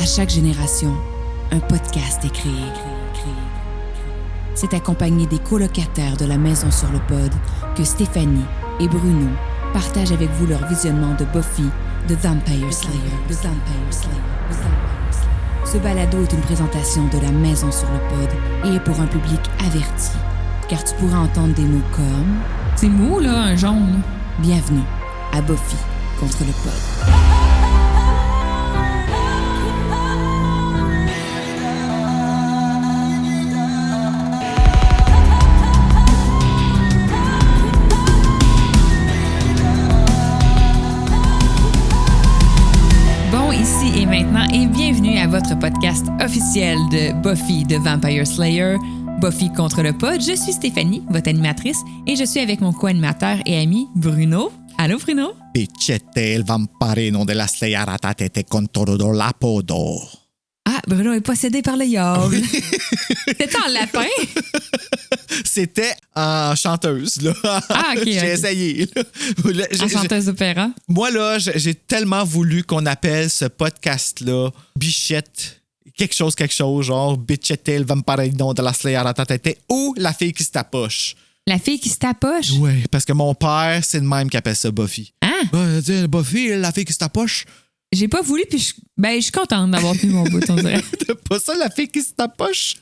À chaque génération, un podcast est créé. C'est accompagné des colocataires de la Maison sur le Pod que Stéphanie et Bruno partagent avec vous leur visionnement de Buffy the Vampire Slayer. Ce balado est une présentation de la Maison sur le Pod et est pour un public averti, car tu pourras entendre des mots comme... C'est mou, là, un jaune. Bienvenue à Buffy contre le Pod. Ici et maintenant, et bienvenue à votre podcast officiel de Buffy the Vampire Slayer, Buffy contre le Pod. Je suis Stéphanie, votre animatrice, et je suis avec mon co-animateur et ami Bruno. Allô, Bruno? Bichette il vamparino della Slayaratatete contro la podo. Ah, Bruno est possédé par le Yord. C'était en latin? C'était en chanteuse, là. Ah, OK. J'ai essayé. Là. En chanteuse d'opéra? Moi, là, j'ai tellement voulu qu'on appelle ce podcast-là Bichette, quelque chose, genre Bichette il vamparino della Slayaratatete ou La fille qui se tapoche. La fille qui se tapoche? Oui, parce que mon père, c'est le même qui appelle ça Buffy. Ah! Buffy, la fille qui se tapoche. J'ai pas voulu, puis je suis contente d'avoir tenu mon bout, on dirait. T'as pas ça, la fille qui se tapoche?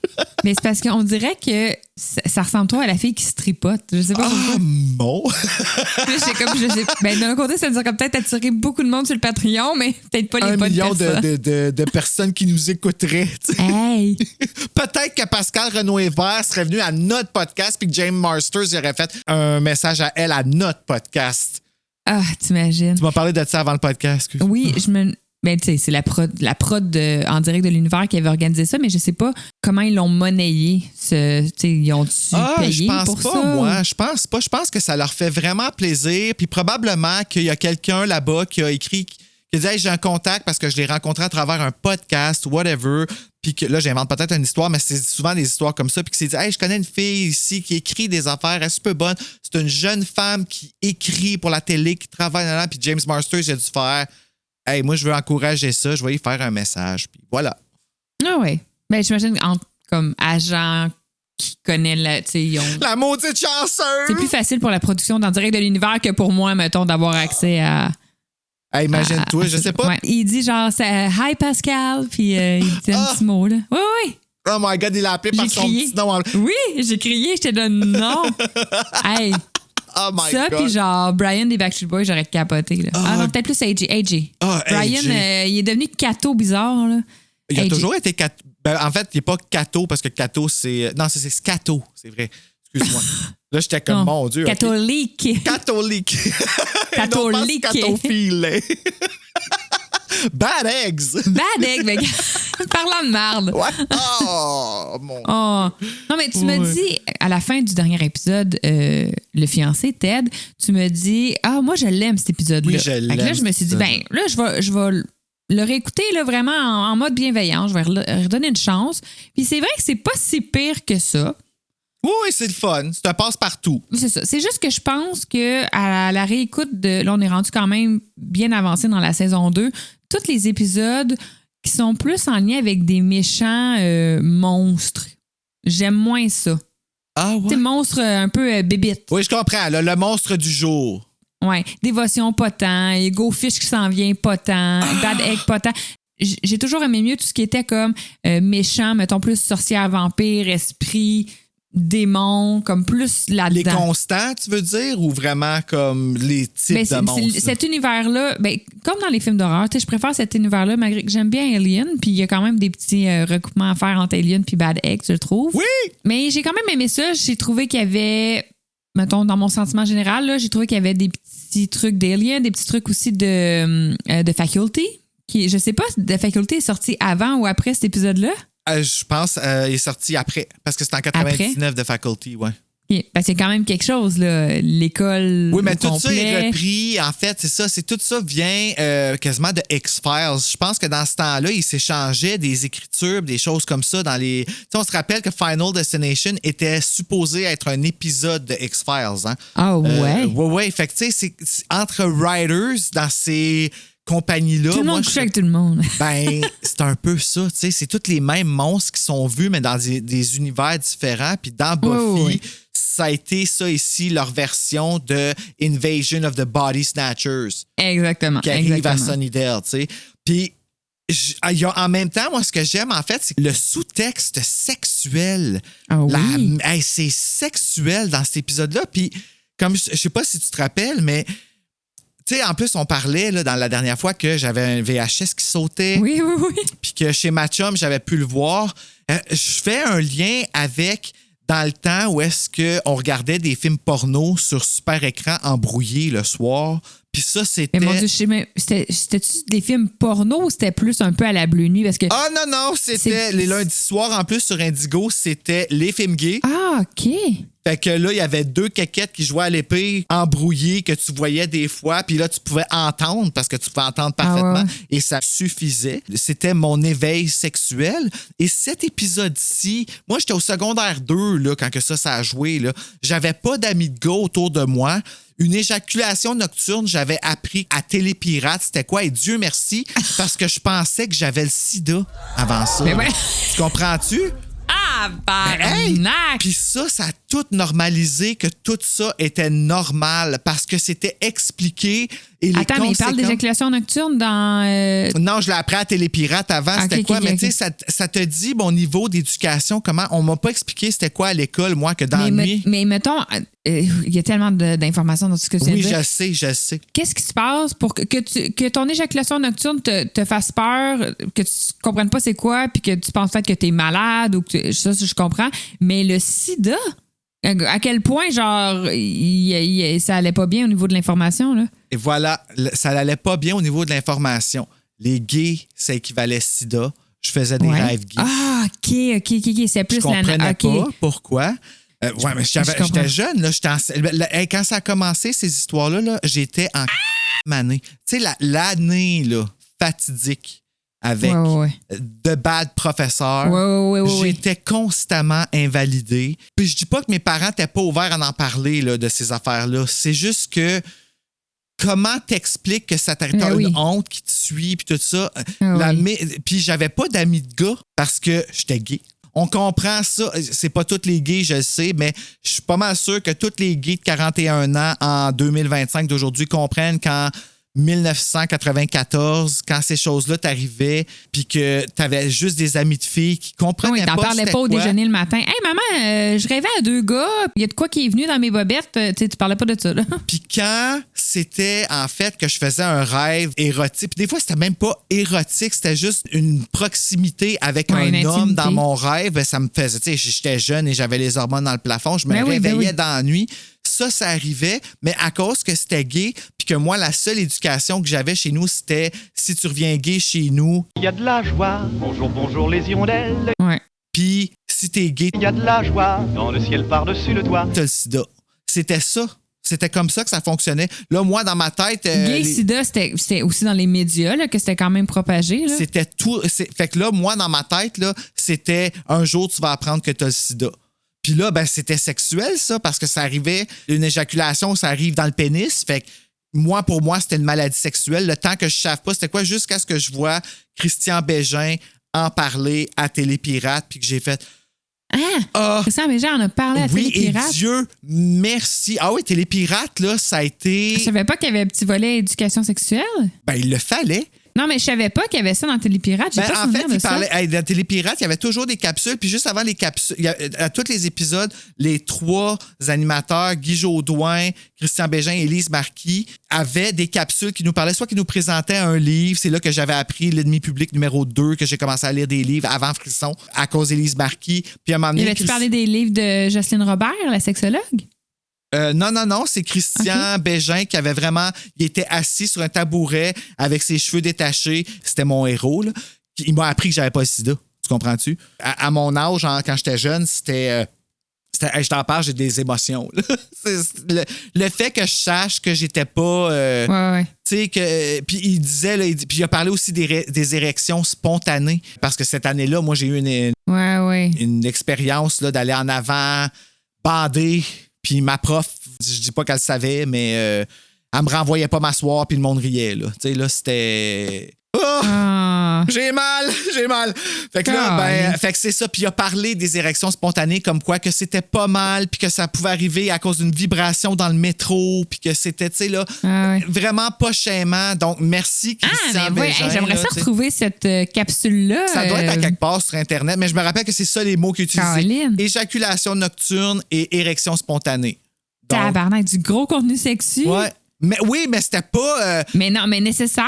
Mais c'est parce qu'on dirait que ça ressemble trop à la fille qui se tripote. Je sais pas pourquoi. Ah, non! Ben, d'un côté, ça veut dire peut-être attirer beaucoup de monde sur le Patreon, mais peut-être pas les 1 million de personnes qui nous écouteraient. T'sais. Hey! Peut-être que Pascal Renaud-Hébert serait venu à notre podcast puis que James Marsters aurait fait un message à elle à notre podcast. Ah, t'imagines. Tu m'as parlé de ça avant le podcast. Excuse. Oui, ben, tu sais, c'est la prod en direct de l'univers qui avait organisé ça, mais je sais pas comment ils l'ont monnayé. Ils ont-tu payé pour ça? Je pense pas. Je pense que ça leur fait vraiment plaisir. Puis probablement qu'il y a quelqu'un là-bas qui a écrit, qui a dit hey, j'ai un contact parce que je l'ai rencontré à travers un podcast, whatever. Puis que là, j'invente peut-être une histoire, mais c'est souvent des histoires comme ça. Puis qui s'est dit hey, je connais une fille ici qui écrit des affaires, elle est super bonne. C'est une jeune femme qui écrit pour la télé, qui travaille là-dedans. Puis James Marsters, il a dû faire hey, moi, je veux encourager ça, je vais y faire un message. Puis voilà. Ah ouais. Ben, j'imagine comme agent qui connaît la maudite chanceuse! C'est plus facile pour la production d'en direct de l'univers que pour moi, mettons, d'avoir accès à. Hey, imagine-toi, je sais pas. Ouais. Il dit genre Hi Pascal, puis il dit un petit mot, là. Oui. Oh my God, il l'a appelé par son petit nom. Oui, j'ai crié, j'étais de non. Hey. Oh my ça, God. puis genre, Brian des Backstreet Boys, j'aurais capoté. Là. Ah non, peut-être plus AJ. Brian, il est devenu Cato bizarre. Là. Il a toujours été Cato. Ben, en fait, il n'est pas Cato parce que Cato, c'est. Non, c'est Scato, c'est vrai. Excuse-moi. Là, j'étais comme, mon Dieu. Catholique. Okay. Catholique. Catholique. Scatophile. Bad eggs. Bad eggs, mais parlant de marde. Ouais. Oh, mon. Oh. Non, mais tu me dis, à la fin du dernier épisode, le fiancé, Ted, tu me dis, moi, je l'aime, cet épisode-là. Oui, je l'aime. Là, je me suis dit, ben, là, je vais le réécouter là, vraiment en mode bienveillant. Je vais redonner une chance. Puis c'est vrai que c'est pas si pire que ça. Oui, c'est le fun. C'est un passe-partout. C'est ça. C'est juste que je pense que à la réécoute de... Là, on est rendu quand même bien avancé dans la saison 2. Tous les épisodes qui sont plus en lien avec des méchants monstres. J'aime moins ça. Ah ouais? Tu sais, monstres un peu bébites. Oui, je comprends. Le monstre du jour. Ouais. Dévotion, pas tant. Go Fish qui s'en vient, pas tant. Bad Egg, pas tant. J'ai toujours aimé mieux tout ce qui était comme méchant, mettons plus sorcière, vampire, esprit... démons, comme plus là-dedans. Les constants, tu veux dire, ou vraiment comme les types de monstres? Cet univers-là, comme dans les films d'horreur, je préfère cet univers-là, malgré que j'aime bien Alien, puis il y a quand même des petits recoupements à faire entre Alien puis Bad Egg, je le trouve. Oui! Mais j'ai quand même aimé ça. J'ai trouvé qu'il y avait, mettons, dans mon sentiment général, là, j'ai trouvé qu'il y avait des petits trucs d'Alien, des petits trucs aussi de Faculty. Je sais pas, The Faculty est sorti avant ou après cet épisode-là? Je pense qu'il est sorti après, parce que c'est en 99 de Faculty, ouais. Okay. Ben, c'est quand même quelque chose, là, l'école. Oui, mais au tout complet. ça est repris. En fait, c'est ça. Tout ça vient quasiment de X-Files. Je pense que dans ce temps-là, ils s'échangeaient des écritures, des choses comme ça dans les. Tu sais, on se rappelle que Final Destination était supposé être un épisode de X-Files. Hein? Ah ouais? Ouais. Fait que tu sais, c'est entre writers dans ces compagnie-là. Tout le monde couche avec tout le monde. Ben, c'est un peu ça, tu sais. C'est tous les mêmes monstres qui sont vus, mais dans des univers différents. Puis dans Buffy, oui. ça a été ça ici, leur version de Invasion of the Body Snatchers. Exactement. Qui arrive exactement. à Sunnydale, tu sais. Puis en même temps, moi, ce que j'aime, en fait, c'est le sous-texte sexuel. Ah oui. C'est sexuel dans cet épisode-là. Puis, comme je sais pas si tu te rappelles, mais tu sais, en plus, on parlait là, dans la dernière fois que j'avais un VHS qui sautait. Oui, oui, oui. Puis que chez Matchum, j'avais pu le voir. Je fais un lien avec dans le temps où est-ce qu'on regardait des films porno sur super écran embrouillé le soir. Puis ça, c'était... Mais mon Dieu, je sais même, c'était-tu des films porno ou c'était plus un peu à la bleue nuit? Parce que... Ah non, c'était les lundis soirs. En plus, sur Indigo, c'était les films gays. Ah, OK. Fait que là, il y avait 2 caquettes qui jouaient à l'épée embrouillées que tu voyais des fois. Puis là, tu pouvais entendre parce que tu pouvais entendre parfaitement. Ah ouais. Et ça suffisait. C'était mon éveil sexuel. Et cet épisode-ci, moi, j'étais au secondaire 2 là, quand que ça a joué. Là. J'avais pas d'amis de gars autour de moi. Une éjaculation nocturne, j'avais appris à Télépirate, c'était quoi? Et Dieu merci, parce que je pensais que j'avais le sida avant ça. Mais ouais. Tu comprends-tu? Ah, Hey! barnac! Puis ça a tout normalisé, que tout ça était normal, parce que c'était expliqué. Et les Attends, mais il parle d'éjaculation nocturne dans... Non, je l'ai appris à Télépirate avant, Ah, c'était ok, quoi? ok, Mais ok. tu sais, ça te dit mon niveau d'éducation, comment... On m'a pas expliqué c'était quoi à l'école, moi, que dans la nuit... mais mettons, il y a tellement d'informations dans ce que tu viens Oui, de dire. je sais. Qu'est-ce qui se passe pour que ton éjaculation nocturne te fasse peur, que tu comprennes pas c'est quoi, puis que tu penses peut-être que tu es malade ou que ça, je comprends. Mais le sida, à quel point, genre, ça allait pas bien au niveau de l'information, là? Et voilà, ça n'allait pas bien au niveau de l'information. Les gays, ça équivalait sida. Je faisais des Ouais. rêves gays. Ah, OK. C'est plus Je comprenais OK. pas pourquoi. Ouais, mais comprends. j'étais jeune. Là, quand ça a commencé, ces histoires-là, là, j'étais en année. Tu sais, l'année là, fatidique avec Ouais. The Bad Professor. Ouais. J'étais constamment invalidé. Puis je dis pas que mes parents n'étaient pas ouverts à en parler là, de ces affaires-là. C'est juste que comment t'expliques que ça t'arrête une honte qui te suit puis tout ça. Puis j'avais pas d'amis de gars parce que j'étais gay. On comprend ça. C'est pas tous les gays, je le sais, mais je suis pas mal sûr que tous les gays de 41 ans en 2025 d'aujourd'hui comprennent qu'en 1994, quand ces choses-là t'arrivaient, puis que t'avais juste des amis de filles qui comprenaient t'en pas parlais c'était pas au quoi. déjeuner le matin. Hey, maman, je rêvais à 2 gars, puis il y a de quoi qui est venu dans mes bobettes. Tu parlais pas de ça, là. Puis quand c'était en fait que je faisais un rêve érotique, puis des fois c'était même pas érotique, c'était juste une proximité avec un une homme intimité. dans mon rêve, ben, ça me faisait, tu sais, j'étais jeune et j'avais les hormones dans le plafond, je me Ben oui, réveillais dans la nuit. Ça arrivait, mais à cause que c'était gay, puis que moi, la seule éducation que j'avais chez nous, c'était si tu reviens gay chez nous, Il y a de la joie, bonjour les hirondelles. Ouais. puis si t'es gay, Il y a de la joie dans le ciel par-dessus le toit. t'as le sida. C'était ça. C'était comme ça que ça fonctionnait. Là, moi, dans ma tête... Gay sida, c'était aussi dans les médias, là, que c'était quand même propagé, là. C'était tout. Fait que là, moi, dans ma tête, là, c'était un jour, tu vas apprendre que t'as le sida. Puis là, ben, c'était sexuel, ça, parce que ça arrivait, une éjaculation, ça arrive dans le pénis. Fait que moi, pour moi, c'était une maladie sexuelle. Le temps que je ne savais pas, c'était quoi, jusqu'à ce que je vois Christian Bégin en parler à Télépirate, puis que j'ai fait... Ah! Christian Bégin en a parlé à Oui, et Télépirate. Dieu merci. Ah oui, Télépirate, là, ça a été... Je savais pas qu'il y avait un petit volet éducation sexuelle. Ben, il le fallait. Non, mais je savais pas qu'il y avait ça dans Télépirate. J'ai Ben, pas en fait, souvenir de il ça. parlait, dans Télépirate, il y avait toujours des capsules. Puis juste avant les capsules, à tous les épisodes, les 3 animateurs, Guy Jodoin, Christian Bégin et Élise Marquis, avaient des capsules qui nous parlaient, soit qui nous présentaient un livre. C'est là que j'avais appris L'ennemi public numéro 2, que j'ai commencé à lire des livres avant Frisson, à cause d'Élise Marquis. Puis à un moment donné, Tu parlais des livres de Jocelyne Robert, la sexologue? Non, c'est Christian Bégin qui avait vraiment... Il était assis sur un tabouret avec ses cheveux détachés. C'était mon héros, là. Il m'a appris que j'avais pas le sida. Tu comprends-tu? À mon âge, quand j'étais jeune, c'était je t'en parle, j'ai des émotions. Là. Le fait que je sache que j'étais pas... Ouais. Tu sais, que... Puis il disait... Là, puis il a parlé aussi des érections spontanées. Parce que cette année-là, moi, j'ai eu une expérience là, d'aller en avant, bander... Puis ma prof, je dis pas qu'elle savait, mais Elle me renvoyait pas m'asseoir, puis le monde riait, là. Tu sais, là, c'était... Oh! J'ai mal. Fait que là, fait que c'est ça. Puis il a parlé des érections spontanées comme quoi que c'était pas mal, puis que ça pouvait arriver à cause d'une vibration dans le métro, puis que c'était, tu sais, là, vraiment pas chaimant. Donc, merci, Christian Bégin. J'aimerais ça retrouver cette capsule-là. Ça doit être à quelque part sur Internet, mais je me rappelle que c'est ça les mots qu'il utilisait. Éjaculation nocturne et érection spontanée. Tabarnak, du gros contenu sexu. Ouais. Mais oui, mais c'était pas... Mais non, mais nécessaire.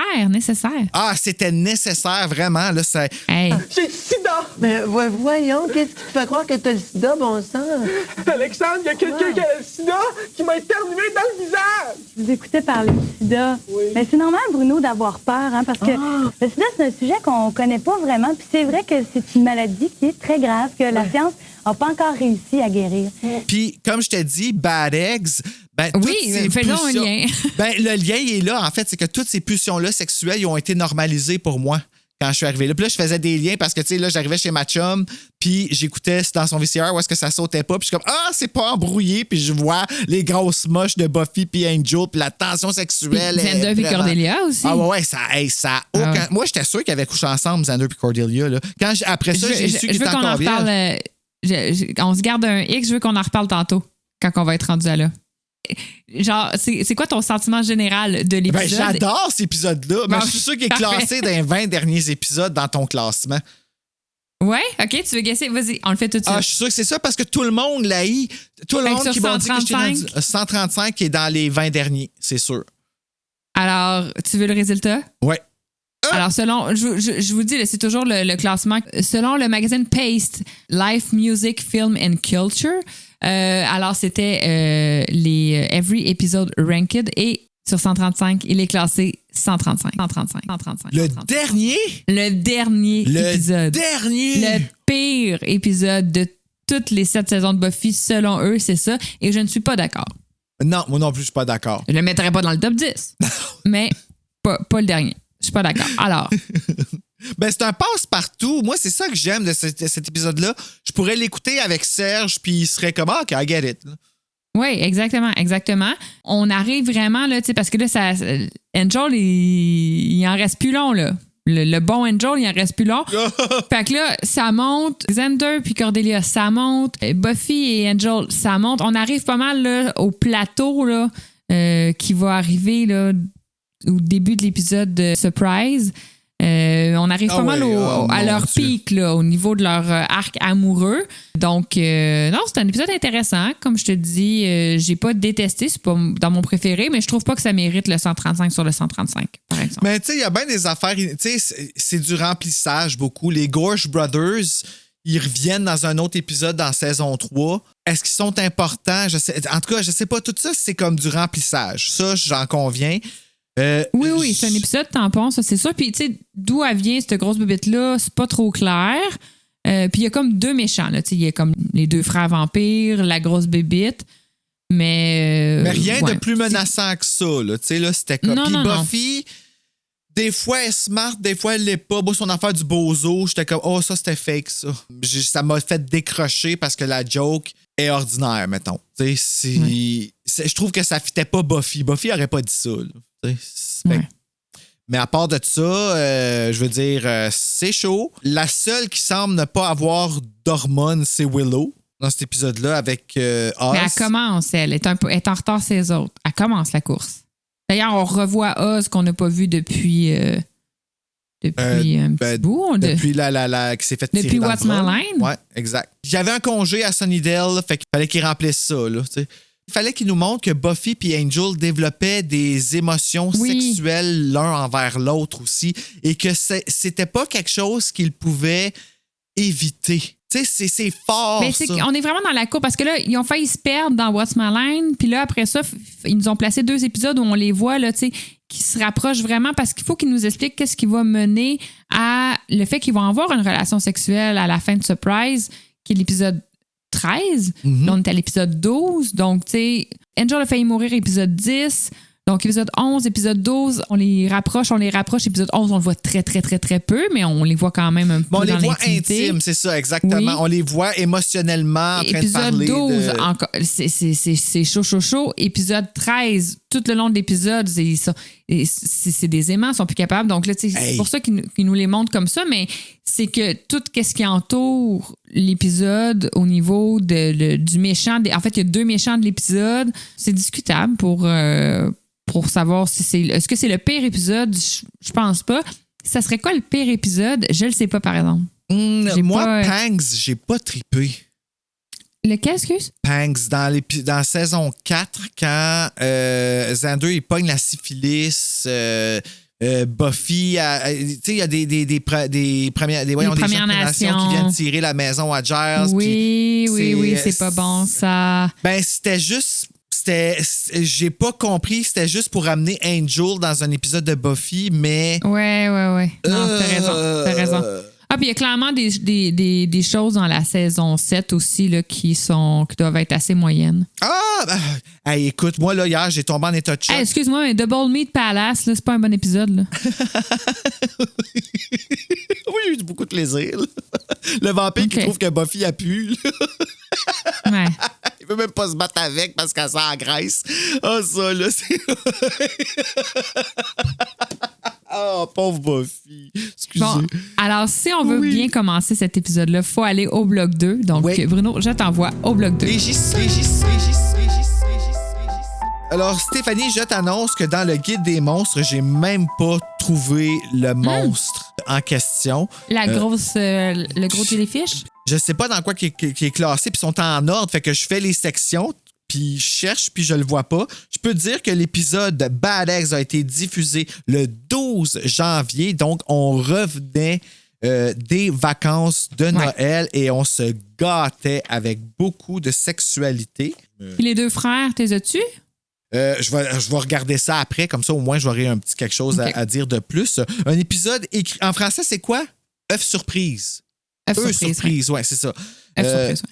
Ah, c'était nécessaire, vraiment. Là, ça... Hey. J'ai le sida! Mais voyons, qu'est-ce qui te fait croire que t'as le sida, bon sang? Alexandre, il y a quelqu'un qui a le sida qui m'a éternué dans le visage! Vous écoutez parler du sida. Oui. Mais c'est normal, Bruno, d'avoir peur, hein, parce que le sida, c'est un sujet qu'on connaît pas vraiment. Puis c'est vrai que c'est une maladie qui est très grave, que la science n'a pas encore réussi à guérir. Puis, comme je t'ai dit, Bad Eggs... Ben, faisons un lien. Ben, le lien, il est là. En fait, c'est que toutes ces pulsions-là sexuelles, ils ont été normalisées pour moi quand je suis arrivé là. Puis là, je faisais des liens parce que, tu sais, là, j'arrivais chez ma chum, puis j'écoutais dans son VCR où est-ce que ça sautait pas. Puis je suis comme, c'est pas embrouillé. Puis je vois les grosses moches de Buffy puis Angel, puis la tension sexuelle. Xander puis Cordelia aussi. Ah ouais, ça a aucun... Moi, j'étais sûr qu'ils avaient couché ensemble, Xander puis Cordelia. Là. Après ça, j'ai su qu'ils étaient encore bien. On se garde un X, je veux qu'on en reparle tantôt, quand on va être rendu à là. Genre, c'est quoi ton sentiment général de l'épisode? Ben, j'adore cet épisode-là. Mais je suis sûr qu'il est classé dans les 20 derniers épisodes dans ton classement. Ouais? OK, tu veux guesser? Vas-y, on le fait tout de suite. Je suis sûr que c'est ça parce que tout le monde l'a eu. Tout le monde qui m'a dit que j'étais dans 135 est dans les 20 derniers, c'est sûr. Alors, tu veux le résultat? Ouais. Alors, je vous dis, c'est toujours le classement. Selon le magazine Paste, Life, Music, Film and Culture, alors c'était les Every Episode Ranked et sur 135, il est classé 135. Le dernier? Le dernier épisode. Le pire épisode de toutes les 7 saisons de Buffy, selon eux, c'est ça. Et je ne suis pas d'accord. Non, moi non plus, je suis pas d'accord. Je le mettrais pas dans le top 10, mais pas le dernier. Je suis pas d'accord. Alors. Ben, c'est un passe-partout. Moi, c'est ça que j'aime de cet épisode-là. Je pourrais l'écouter avec Serge, puis il serait comme, OK, I get it. Oui, exactement. On arrive vraiment, là, tu sais, parce que là, Angel, il en reste plus long, là. Le bon Angel, il en reste plus long. Fait que là, ça monte. Xander puis Cordelia, ça monte. Buffy et Angel, ça monte. On arrive pas mal, là, au plateau, là, qui va arriver, là, au début de l'épisode de Surprise. On arrive pas mal à leur pic, là, au niveau de leur arc amoureux. Donc, non, c'est un épisode intéressant. Comme je te dis, j'ai pas détesté, c'est pas dans mon préféré, mais je trouve pas que ça mérite le 135 sur le 135, par exemple. Mais tu sais, il y a bien des affaires, tu sais, c'est du remplissage beaucoup. Les Gorsh Brothers, ils reviennent dans un autre épisode dans saison 3. Est-ce qu'ils sont importants? En tout cas, je sais pas. Tout ça, c'est comme du remplissage. Ça, j'en conviens. Oui, c'est un épisode tampon, ça, c'est sûr. Puis, tu sais, d'où elle vient, cette grosse bébête-là, c'est pas trop clair. Puis, il y a comme deux méchants, là. Tu sais, il y a comme les deux frères vampires, la grosse bébite. Mais rien de plus menaçant que ça, là. Tu sais, là, c'était comme. Puis Buffy, des fois, elle est smart, des fois, elle l'est pas. Moi, son affaire du bozo, j'étais comme, ça, c'était fake, ça. Ça m'a fait décrocher parce que la joke est ordinaire, mettons. Tu sais, je trouve que ça fitait pas Buffy. Buffy aurait pas dit ça, là. Mais à part de ça, je veux dire, c'est chaud. La seule qui semble ne pas avoir d'hormones, c'est Willow, dans cet épisode-là, avec Oz. Mais elle commence, elle est en retard ses autres. Elle commence la course. D'ailleurs, on revoit Oz qu'on n'a pas vu depuis un petit bout. Depuis qui s'est fait tirer depuis dans What's le bras. My Line? Ouais, exact. J'avais un congé à Sunnydale, fait qu'il fallait qu'il remplisse ça, là, tu sais. Il fallait qu'il nous montre que Buffy et Angel développaient des émotions sexuelles l'un envers l'autre aussi et que c'était pas quelque chose qu'ils pouvaient éviter. Tu sais, c'est fort, mais ça. On est vraiment dans la cour parce que là, ils ont failli se perdre dans What's My Line. Puis là, après ça, ils nous ont placé 2 épisodes où on les voit, là, tu sais, qui se rapprochent vraiment parce qu'il faut qu'ils nous expliquent qu'est-ce qui va mener à le fait qu'ils vont avoir une relation sexuelle à la fin de Surprise, qui est l'épisode 13. Là, on est à l'épisode 12. Donc, tu sais, Angel a failli mourir épisode 10. Donc, épisode 11, épisode 12, on les rapproche. Épisode 11, on le voit très, très, très, très peu, mais on les voit quand même un peu Bon, on les dans voit l'intimité. intimes, c'est ça, exactement. Oui. On les voit émotionnellement en train de Épisode parler 12, de... encore, c'est chaud, chaud, chaud. Épisode 13, tout le long de l'épisode, c'est des aimants, ils sont plus capables. Donc là, c'est pour ça qu'ils nous les montrent comme ça, mais c'est que tout ce qui entoure l'épisode au niveau du méchant, en fait, il y a 2 méchants de l'épisode. C'est discutable pour savoir si est-ce que c'est le pire épisode. Je pense pas. Ça serait quoi le pire épisode? Je le sais pas, par exemple. Moi, Pangs, j'ai pas trippé. Lequel, excuse? Pangs, dans la saison 4, quand Xander, il pogne la syphilis, Buffy, tu sais, il y a des Premières Nations qui viennent tirer la maison à Giles. Oui, c'est pas bon, ça. Ben, c'était juste... j'ai pas compris, c'était juste pour amener Angel dans un épisode de Buffy, mais... Ouais. Non, t'as raison. Ah, puis il y a clairement des choses dans la saison 7 aussi là, qui doivent être assez moyennes. Hey, écoute, moi, là, hier, j'ai tombé en état de choc. Hey, excuse-moi, mais Double Meat Palace, là, c'est pas un bon épisode, là. Oui, j'ai eu beaucoup de plaisir. Là. Le vampire qui trouve que Buffy a pu. Ouais. Il veut même pas se battre avec parce qu'elle s'engraisse. Ça, là, c'est... pauvre Buffy. Excusez. Bon, alors, si on veut bien commencer cet épisode-là, il faut aller au bloc 2. Donc, Bruno, je t'envoie au bloc 2. Régis. Alors, Stéphanie, je t'annonce que dans le guide des monstres, j'ai même pas trouvé le monstre en question. Le gros téléfiche? Je sais pas dans quoi qui est classé, puis ils sont en ordre, fait que je fais les sections, puis je cherche, puis je le vois pas. Je peux te dire que l'épisode de Bad Eggs a été diffusé le 12 janvier, donc on revenait des vacances de Noël et on se gâtait avec beaucoup de sexualité. Puis les 2 frères, t'es as-tu? Je vais regarder ça après, comme ça au moins j'aurai un petit quelque chose à dire de plus. Un épisode écrit en français, c'est quoi? œuf surprise. œuf surprise, ouais, c'est ça.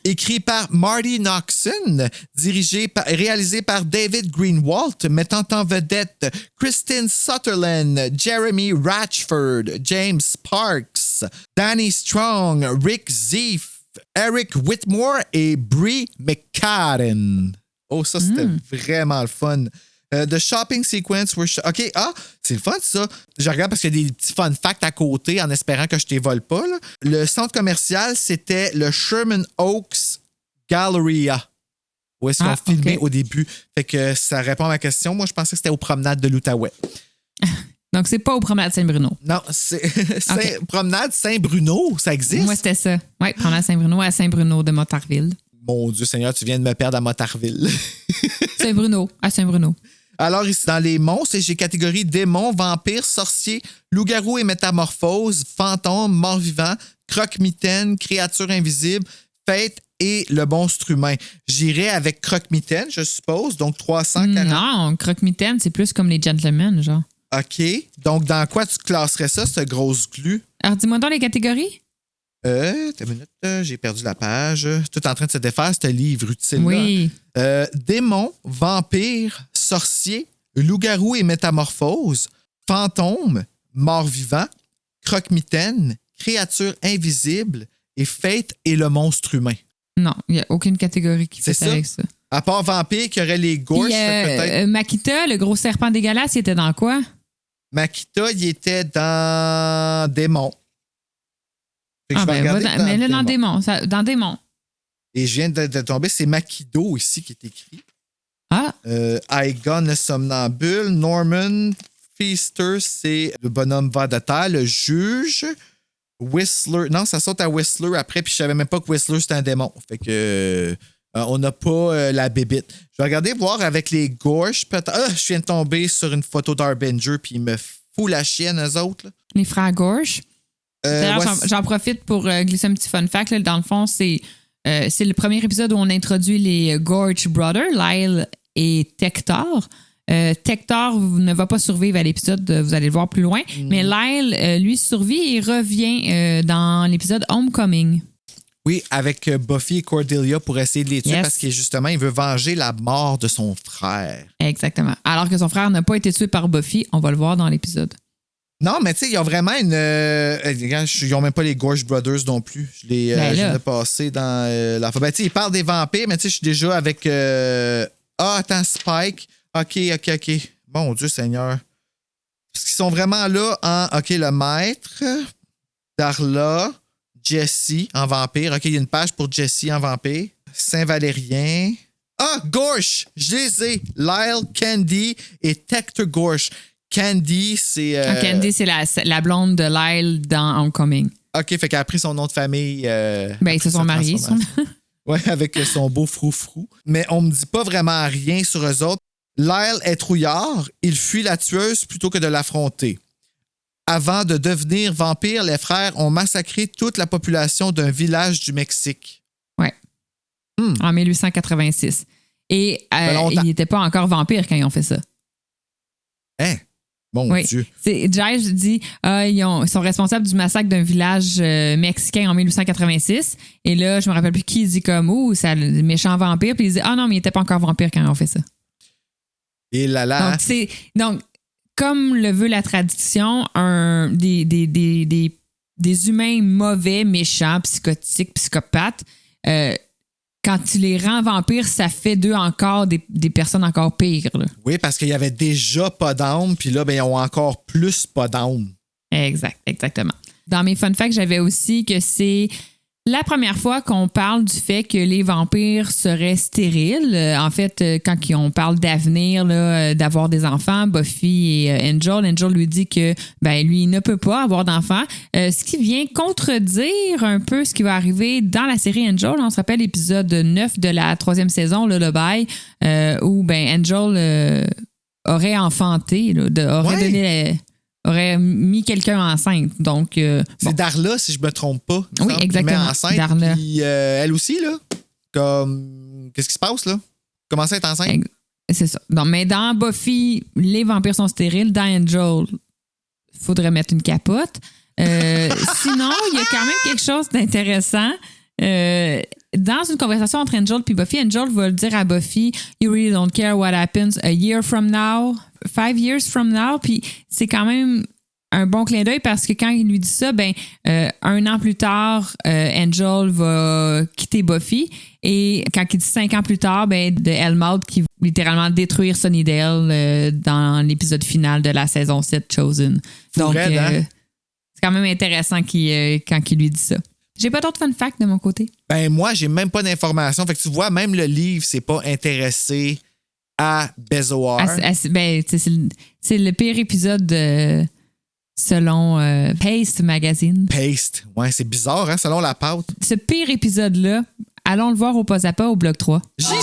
Écrit par Marty Noxon, réalisé par David Greenwalt, mettant en vedette Kristen Sutherland, Jeremy Ratchford, James Sparks, Danny Strong, Rick Zeef, Eric Whitmore et Brie McCarran. Oh, ça, c'était vraiment le fun. The shopping sequence were... OK, c'est le fun, ça. Je regarde parce qu'il y a des petits fun facts à côté en espérant que je ne vole pas. Là. Le centre commercial, c'était le Sherman Oaks Galleria. Où est-ce qu'on filmait au début? Fait que ça répond à ma question. Moi, je pensais que c'était aux promenades de l'Outaouais. Donc, c'est pas aux promenades Saint-Bruno. Non, c'est promenade Saint-Bruno, ça existe? Moi, c'était ça. Oui, promenade Saint-Bruno à Saint-Bruno de Mottarville. Mon Dieu Seigneur, tu viens de me perdre à Mottarville. Saint-Bruno, à Saint-Bruno. Alors, ici, dans les monstres, j'ai catégorie démons, vampires, sorciers, loups-garous et métamorphoses, fantômes, morts-vivants, croque-mitaine, créatures invisibles, fêtes et le monstre humain. J'irai avec croque-mitaine, je suppose, donc 340. Non, croque-mitaine, c'est plus comme les gentlemen, genre. OK. Donc, dans quoi tu classerais ça, cette grosse glu? Alors, dis-moi donc les catégories. T'as une minute, j'ai perdu la page. Tout en train de se défaire, ce livre utile-là. Oui. Démons, vampires, sorciers, loups-garous et métamorphoses, fantômes, morts-vivants, croque-mitaine, créatures invisibles et fêtes et le monstre humain. Non, il n'y a aucune catégorie qui fait avec ça. À part vampire, qu'il y aurait les gorges, peut-être. Makita, le gros serpent dégueulasse, il était dans quoi? Makita, il était dans Démons. Mais là, dans Démons. Et je viens de tomber, c'est Makido ici qui est écrit. Aigon, le somnambule. Norman Feaster, c'est le bonhomme va de terre. Le juge. Whistler. Non, ça saute à Whistler après, puis je savais même pas que Whistler, c'était un démon. Fait que on n'a pas la bébite. Je vais regarder, voir avec les gorges. Je viens de tomber sur une photo d'Arbinger, puis il me fout la chienne, eux autres. Là. Les frères Gorge. D'ailleurs, j'en profite pour glisser un petit fun fact. Là. Dans le fond, c'est le premier épisode où on introduit les Gorge Brothers, Lyle et Tector. Tector ne va pas survivre à l'épisode, vous allez le voir plus loin. Mais Lyle, lui, survit et revient dans l'épisode Homecoming. Oui, avec Buffy et Cordelia pour essayer de les tuer parce qu'il justement, il veut venger la mort de son frère. Exactement. Alors que son frère n'a pas été tué par Buffy, on va le voir dans l'épisode. Non, mais tu sais, ils ont vraiment une... ils n'ont même pas les Gorge Brothers non plus. Je l'ai passé dans la... Ben, tu sais, ils parlent des vampires, mais tu sais, je suis déjà avec... attends, Spike. OK. Mon Dieu Seigneur. Parce qu'ils sont vraiment là en... OK, le maître, Darla, Jessie en vampire. OK, il y a une page pour Jessie en vampire. Saint-Valérien. Gorsh! Je les ai. Lyle, Candy et Tector Gorsh. Candy, c'est... Candy, c'est la blonde de Lyle dans Homecoming. OK, fait qu'elle a pris son nom de famille. Ils se sont mariés. Oui, avec son beau frou-frou. Mais on me dit pas vraiment rien sur eux autres. Lyle est trouillard. Il fuit la tueuse plutôt que de l'affronter. Avant de devenir vampire, les frères ont massacré toute la population d'un village du Mexique. Oui. En 1886. Et ils n'étaient pas encore vampires quand ils ont fait ça. Hein? Mon Dieu. Giles dit ils sont responsables du massacre d'un village mexicain en 1886. Et là, je me rappelle plus qui dit comme c'est le méchant vampire. Puis il dit non, mais ils n'étaient pas encore vampires quand ils ont fait ça. Et là. Donc, comme le veut la tradition, des humains mauvais, méchants, psychotiques, psychopathes, quand tu les rends vampires, ça fait d'eux encore des personnes encore pires. Là. Oui, parce qu'il y avait déjà pas d'âme, puis là, ils ont encore plus pas d'âme. Exactement. Dans mes fun facts, j'avais aussi que c'est la première fois qu'on parle du fait que les vampires seraient stériles. En fait, quand on parle d'avenir, d'avoir des enfants, Buffy et Angel lui dit que lui, il ne peut pas avoir d'enfants. Ce qui vient contredire un peu ce qui va arriver dans la série Angel. On se rappelle l'épisode 9 de la 3e saison, le Lullaby, où Angel aurait enfanté, aurait mis quelqu'un enceinte. Donc, c'est Darla, si je me trompe pas. Oui, exactement. Enceinte, Darla. Puis elle aussi, là. Comme, qu'est-ce qui se passe, là? Comment ça être enceinte? C'est ça. Donc, mais dans Buffy, les vampires sont stériles. Dans Angel, il faudrait mettre une capote. Sinon, il y a quand même quelque chose d'intéressant. Dans une conversation entre Angel et Buffy, Angel va le dire à Buffy « You really don't care what happens a year from now, 5 years from now ». Puis c'est quand même un bon clin d'œil parce que quand il lui dit ça, 1 an plus tard, Angel va quitter Buffy. Et quand il dit 5 ans plus tard, de Hellmouth qui va littéralement détruire Sunnydale dans l'épisode final de la saison 7 Chosen. Donc, c'est quand même intéressant quand il lui dit ça. J'ai pas d'autres fun facts de mon côté. Moi, j'ai même pas d'informations. Fait que tu vois, même le livre s'est pas intéressé à Bezoar. C'est le pire épisode selon Paste Magazine. Paste. Ouais, c'est bizarre, hein, selon la pâte. Ce pire épisode-là, allons le voir au Pas à Pas au Bloc 3. J'y sais!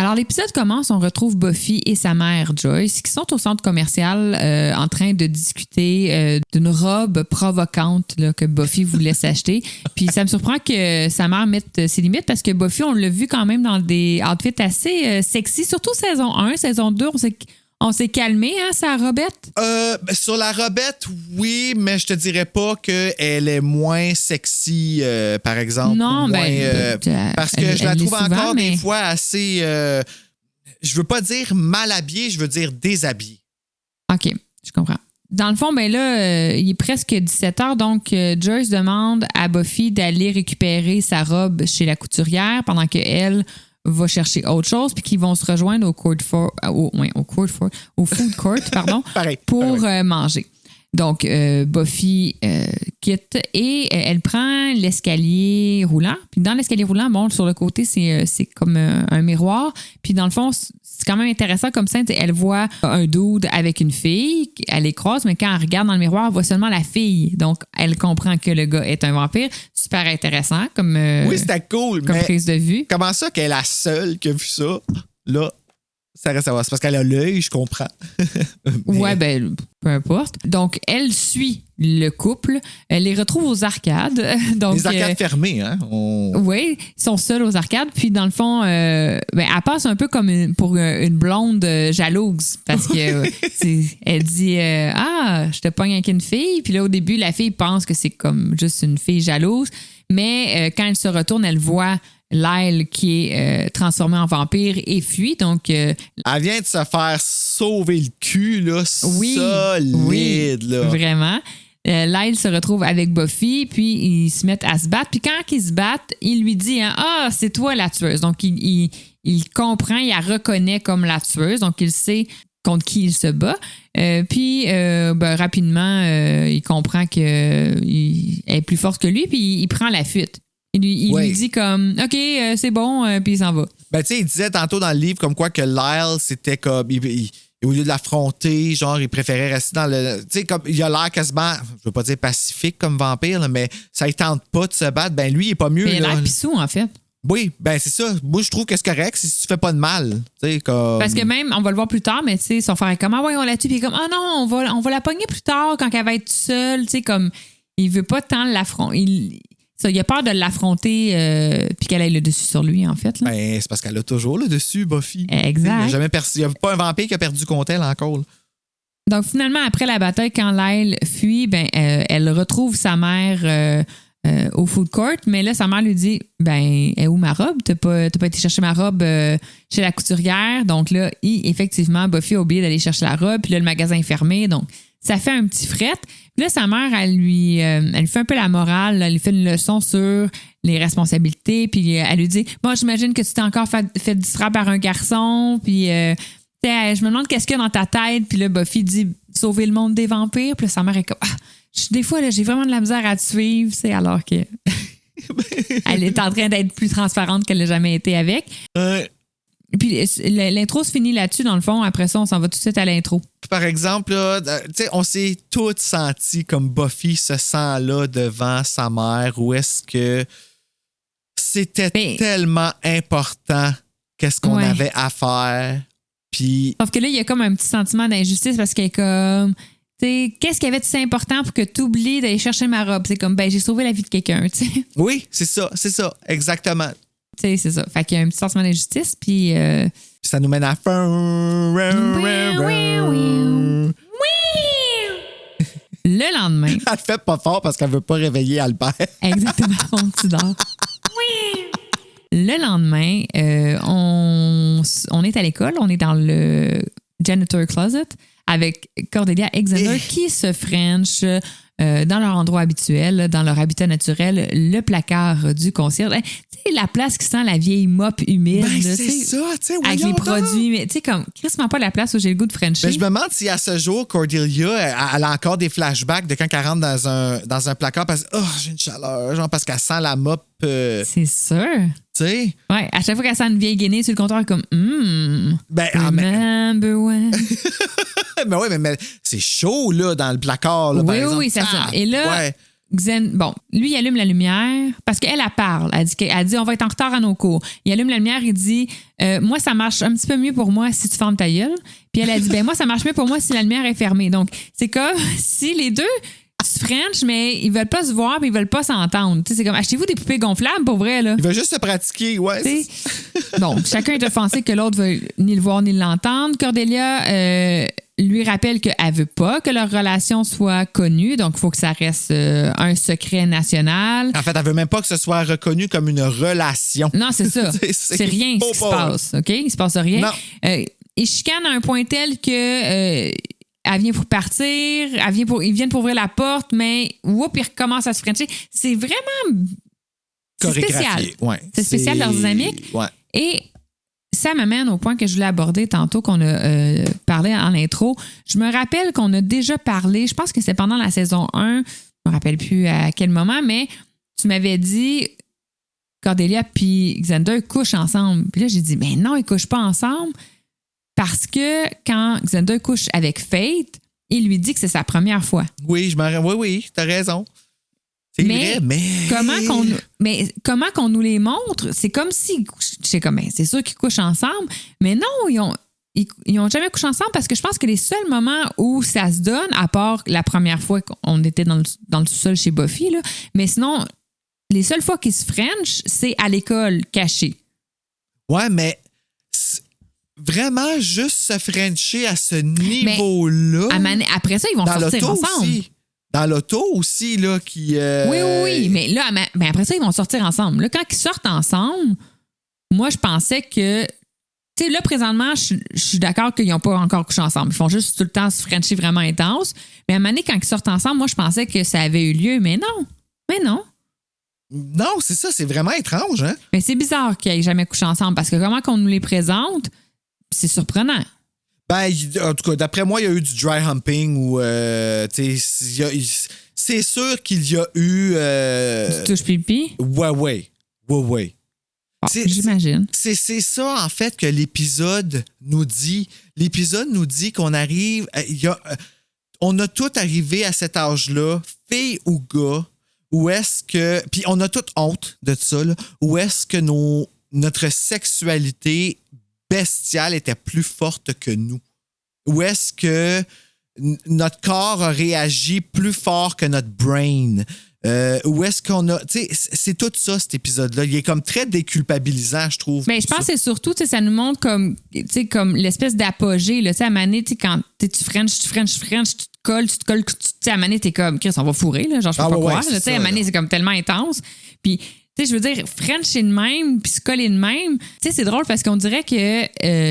Alors, l'épisode commence, on retrouve Buffy et sa mère Joyce qui sont au centre commercial en train de discuter d'une robe provocante là, que Buffy voulait s'acheter. Puis ça me surprend que sa mère mette ses limites parce que Buffy, on l'a vu quand même dans des outfits assez sexy, surtout saison 1, saison 2, on s'est calmé, hein, sa robette? Sur la robette, oui, mais je te dirais pas qu'elle est moins sexy, par exemple. Non, parce que je la trouve encore des fois assez... je veux pas dire mal habillée, je veux dire déshabillée. OK, je comprends. Dans le fond, il est presque 17h, donc Joyce demande à Buffy d'aller récupérer sa robe chez la couturière pendant qu'elle va chercher autre chose, puis qu'ils vont se rejoindre au food court, pardon, pour manger. Donc, Buffy quitte et elle prend l'escalier roulant. Puis dans l'escalier roulant, sur le côté, c'est comme un miroir. Puis dans le fond, c'est quand même intéressant comme ça. Elle voit un dude avec une fille, elle les croise, mais quand elle regarde dans le miroir, elle voit seulement la fille. Donc, elle comprend que le gars est un vampire. Super intéressant comme, oui, c'était cool, comme prise de vue. Comment ça qu'elle est la seule qui a vu ça? Là, ça reste à voir. C'est parce qu'elle a l'œil, je comprends. Ouais, peu importe. Donc, elle suit le couple, les retrouve aux arcades. Donc, Les arcades fermées, hein? Oui, ils sont seuls aux arcades. Puis, dans le fond, elle passe un peu comme pour une blonde jalouse. Parce que elle dit je te pogne avec une fille. Puis là, au début, la fille pense que c'est comme juste une fille jalouse. Mais quand elle se retourne, elle voit Lyle qui est transformé en vampire et fuit. Donc, elle vient de se faire sauver le cul, là, solide. Là. Vraiment. Lyle se retrouve avec Buffy, puis ils se mettent à se battre. Puis quand ils se battent, il lui dit c'est toi la tueuse. Donc, il comprend, il la reconnaît comme la tueuse. Donc, il sait contre qui il se bat. Puis, rapidement, il comprend qu'elle est plus forte que lui, puis il prend la fuite. Il lui dit comme OK, c'est bon, puis il s'en va. Ben, tu sais, il disait tantôt dans le livre comme quoi que Lyle, c'était comme. Au lieu de l'affronter, genre, il préférait rester dans le. Tu sais, comme il a l'air quasiment, je veux pas dire pacifique comme vampire, là, mais ça ne tente pas de se battre. Ben, lui, il est pas mieux. Mais il a là. l'air pissou, en fait. Oui, ben, c'est ça. Moi, je trouve que c'est correct si tu fais pas de mal. Tu sais, comme. Parce que même, on va le voir plus tard, mais tu sais, son frère est comme on la tue, puis il est comme non, on va la pogner plus tard quand elle va être seule. Tu sais, comme, il veut pas tant l'affronter. Il a peur de l'affronter puis qu'elle ait le dessus sur lui, en fait. Là. Ben, c'est parce qu'elle a toujours le dessus, Buffy. Exact. Il n'y a pas un vampire qui a perdu contre elle encore. Là. Donc, finalement, après la bataille, quand Lyle fuit, elle retrouve sa mère au food court, mais là, sa mère lui dit est où ma robe? T'as pas été chercher ma robe chez la couturière. Donc là, effectivement, Buffy a oublié d'aller chercher la robe, puis là, le magasin est fermé. Donc, ça fait un petit fret. Puis là, sa mère, elle lui fait un peu la morale. Elle lui fait une leçon sur les responsabilités. Puis elle lui dit j'imagine que tu t'es encore fait distraire par un garçon. Puis je me demande qu'est-ce qu'il y a dans ta tête. Puis là, Buffy dit sauver le monde des vampires. Puis là, sa mère est comme des fois, là, j'ai vraiment de la misère à te suivre. Alors que elle est en train d'être plus transparente qu'elle n'a jamais été avec. Puis l'intro se finit là-dessus, dans le fond. Après ça, on s'en va tout de suite à l'intro. Par exemple, là, on s'est tous sentis comme Buffy se sent là devant sa mère, où est-ce que c'était tellement important qu'est-ce qu'on avait à faire. Puis... Sauf que là, il y a comme un petit sentiment d'injustice parce qu'elle est comme... qu'est-ce qu'il y avait de si important pour que tu oublies d'aller chercher ma robe? C'est comme, j'ai sauvé la vie de quelqu'un, tu sais. Oui, c'est ça, exactement. Tu sais, c'est ça. Fait qu'il y a un petit sentiment d'injustice, puis... Ça nous mène à... Le lendemain... Elle fait pas fort parce qu'elle veut pas réveiller Albert. Exactement, mon petit dard. Le lendemain, on est à l'école, on est dans le janitor closet avec Cordelia et Xander qui se frenchent dans leur endroit habituel, dans leur habitat naturel, le placard du concierge. Tu sais, la place qui sent la vieille mop humide. C'est ça, tu sais, avec les produits. Mais tu sais, comme, crissement pas la place où j'ai le goût de frencher. Mais je me demande si à ce jour, Cordelia, elle a encore des flashbacks de quand elle rentre dans un placard parce que j'ai une chaleur, genre parce qu'elle sent la mop. C'est sûr. Tu sais? Ouais, à chaque fois qu'elle sent une vieille guinée sur le comptoir, comme remember when. Mais oui, mais c'est chaud, là, dans le placard. Là, oui, c'est ça. Et là, lui, il allume la lumière parce qu'elle parle. Elle dit on va être en retard à nos cours. Il allume la lumière, il dit moi, ça marche un petit peu mieux pour moi si tu fermes ta gueule. Puis elle a dit moi, ça marche mieux pour moi si la lumière est fermée. Donc, c'est comme si les deux se frenchent, mais ils veulent pas se voir puis ils veulent pas s'entendre. T'sais, c'est comme achetez-vous des poupées gonflables pour vrai, là. Ils veulent juste se pratiquer, ouais. Donc, chacun est offensé que l'autre veut ni le voir ni l'entendre. Cordelia lui rappelle qu'elle veut pas que leur relation soit connue, donc il faut que ça reste un secret national. En fait, elle veut même pas que ce soit reconnu comme une relation. Non, c'est ça. c'est rien qui se passe, OK? Il se passe rien. Non. Il chicane à un point tel que elle vient pour partir, ils viennent pour ouvrir la porte, mais ils recommencent à se frencher. C'est vraiment spécial. Ouais. C'est spécial leur dynamique. Ouais. Et ça m'amène au point que je voulais aborder tantôt qu'on a parlé en intro. Je me rappelle qu'on a déjà parlé, je pense que c'est pendant la saison 1, je me rappelle plus à quel moment, mais tu m'avais dit Cordelia puis Xander couchent ensemble. Puis là, j'ai dit, mais non, ils couchent pas ensemble parce que quand Xander couche avec Faith, il lui dit que c'est sa première fois. Oui, t'as raison. C'est vrai, mais... Comment qu'on nous les montre? C'est comme si... Je sais comme, c'est sûr qu'ils couchent ensemble, mais non, ils n'ont jamais couché ensemble parce que je pense que les seuls moments où ça se donne, à part la première fois qu'on était dans le sous-sol chez Buffy, là, mais sinon, les seules fois qu'ils se frenchent, c'est à l'école, caché. Ouais, mais vraiment juste se frencher à ce niveau-là. Après ça, ils vont sortir ensemble. Aussi. Dans l'auto aussi, là, qui... Oui, mais là, après ça, ils vont sortir ensemble. Là, quand ils sortent ensemble, moi, je pensais que... Tu sais, là, présentement, je suis d'accord qu'ils n'ont pas encore couché ensemble. Ils font juste tout le temps se frencher vraiment intense. Mais à un moment donné, quand ils sortent ensemble, moi, je pensais que ça avait eu lieu. Mais non. Non, c'est ça. C'est vraiment étrange, hein? Mais c'est bizarre qu'ils n'aient jamais couché ensemble parce que comment qu'on nous les présente, c'est surprenant. Ben, en tout cas, d'après moi, il y a eu du dry humping ou... c'est sûr qu'il y a eu... Du touche-pipi? Ouais. Bon, j'imagine. C'est ça, en fait, que l'épisode nous dit. L'épisode nous dit qu'on arrive... on a tous arrivé à cet âge-là, fille ou gars, où est-ce que... Puis on a toute honte de ça, là, où est-ce que notre sexualité bestiale était plus forte que nous? Où est-ce que notre corps a réagi plus fort que notre brain? Où est-ce qu'on a... Tu sais, c'est tout ça, cet épisode-là. Il est comme très déculpabilisant, je trouve. Mais je pense que c'est surtout, tu sais, ça nous montre comme l'espèce d'apogée. Tu sais, à Mané, tu sais, quand tu frenches, tu te colles, tu sais, à Mané, t'es comme, Chris, on va fourrer, là, genre, je peux pas croire. Tu sais, à Mané, c'est comme tellement intense. Puis, tu sais, je veux dire, frencher de même, puis se coller de même. Tu sais, c'est drôle parce qu'on dirait que...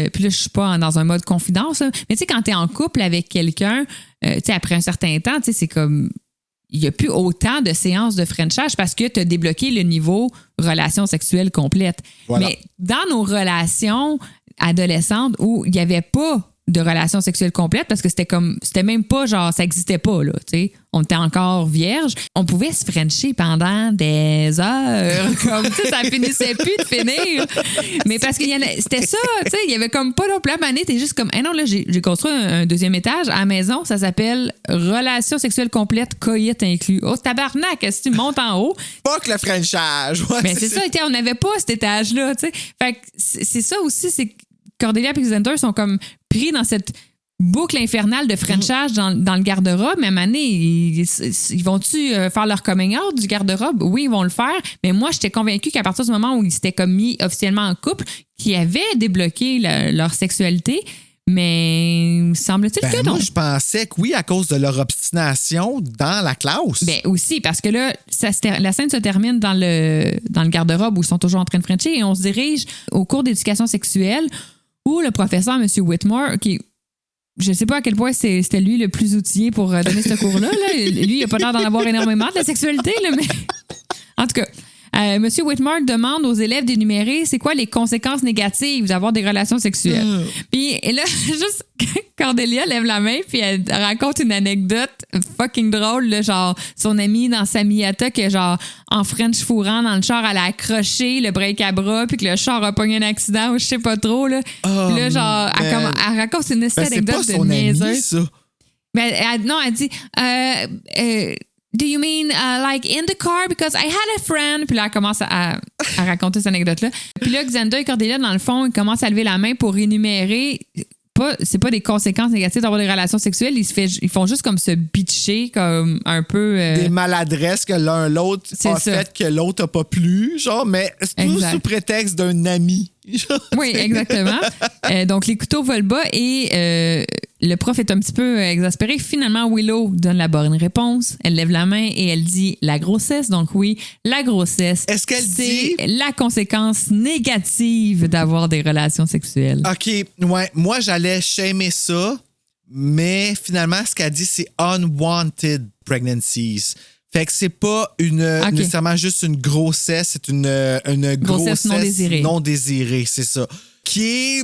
puis là, je suis pas dans un mode confidence, là, mais tu sais, quand t'es en couple avec quelqu'un, tu sais, après un certain temps, tu sais, c'est comme... Il n'y a plus autant de séances de frenchage parce que tu as débloqué le niveau relation sexuelle complète. Voilà. Mais dans nos relations adolescentes où il n'y avait pas de relation sexuelle complète parce que c'était même pas genre, ça n'existait pas, là, tu sais. On était encore vierge. On pouvait se frencher pendant des heures. Comme, tu sais, ça finissait plus de finir. Mais parce que c'était ça, tu sais, il y avait comme pas non plus à maner. T'es juste comme, non, là, j'ai construit un deuxième étage à la maison. Ça s'appelle relation sexuelle complète, coït inclus. Oh, tabarnak, est-ce que tu montes en haut? Pas que le frenchage. Ouais, mais c'est ça, on n'avait pas cet étage-là, tu sais. Fait que c'est ça aussi, c'est que Cordelia et Xander sont comme pris dans cette boucle infernale de frenchage dans le garde-robe. Mais à un moment donné, ils vont-tu faire leur coming out du garde-robe? Oui, ils vont le faire. Mais moi, j'étais convaincue qu'à partir du moment où ils s'étaient comme mis officiellement en couple, qu'ils avaient débloqué leur sexualité. Mais semble-t-il que non. Moi, je pensais que oui, à cause de leur obstination dans la classe. Ben aussi, parce que là, la scène se termine dans le garde-robe où ils sont toujours en train de frencher et on se dirige au cours d'éducation sexuelle où le professeur, M. Whitmore, qui... Je sais pas à quel point c'était lui le plus outillé pour donner ce cours-là. Là. Lui, il n'a pas l'air d'en avoir énormément de la sexualité, là, mais en tout cas, M. Whitmore demande aux élèves d'énumérer c'est quoi les conséquences négatives d'avoir des relations sexuelles. Puis là, juste Cordelia lève la main puis elle raconte une anecdote fucking drôle, là, genre son amie dans sa Miata que genre en French fourrant dans le char, elle a accroché le break à bras puis que le char a pogné un accident ou je sais pas trop là. Oh, puis là genre elle raconte une anecdote de niaiseuse. Mais elle dit do you mean like in the car because I had a friend? Puis là, elle commence à raconter cette anecdote-là. Puis là, Xander et Cordelia, dans le fond, ils commencent à lever la main pour énumérer. C'est pas des conséquences négatives d'avoir des relations sexuelles. Ils font juste comme se bitcher, comme un peu... Des maladresses que l'un l'autre a fait que l'autre n'a pas plu, genre, mais c'est tout sous prétexte d'un ami. Oui, exactement. Donc, les couteaux volent bas et le prof est un petit peu exaspéré. Finalement, Willow donne la bonne réponse. Elle lève la main et elle dit la grossesse. Donc oui, la grossesse, est-ce qu'elle dit la conséquence négative d'avoir des relations sexuelles? OK, ouais. Moi, j'allais shamer ça, mais finalement, ce qu'elle dit, c'est unwanted pregnancies. Fait que c'est pas nécessairement juste une grossesse, c'est une grossesse non désirée, c'est ça. Qui est,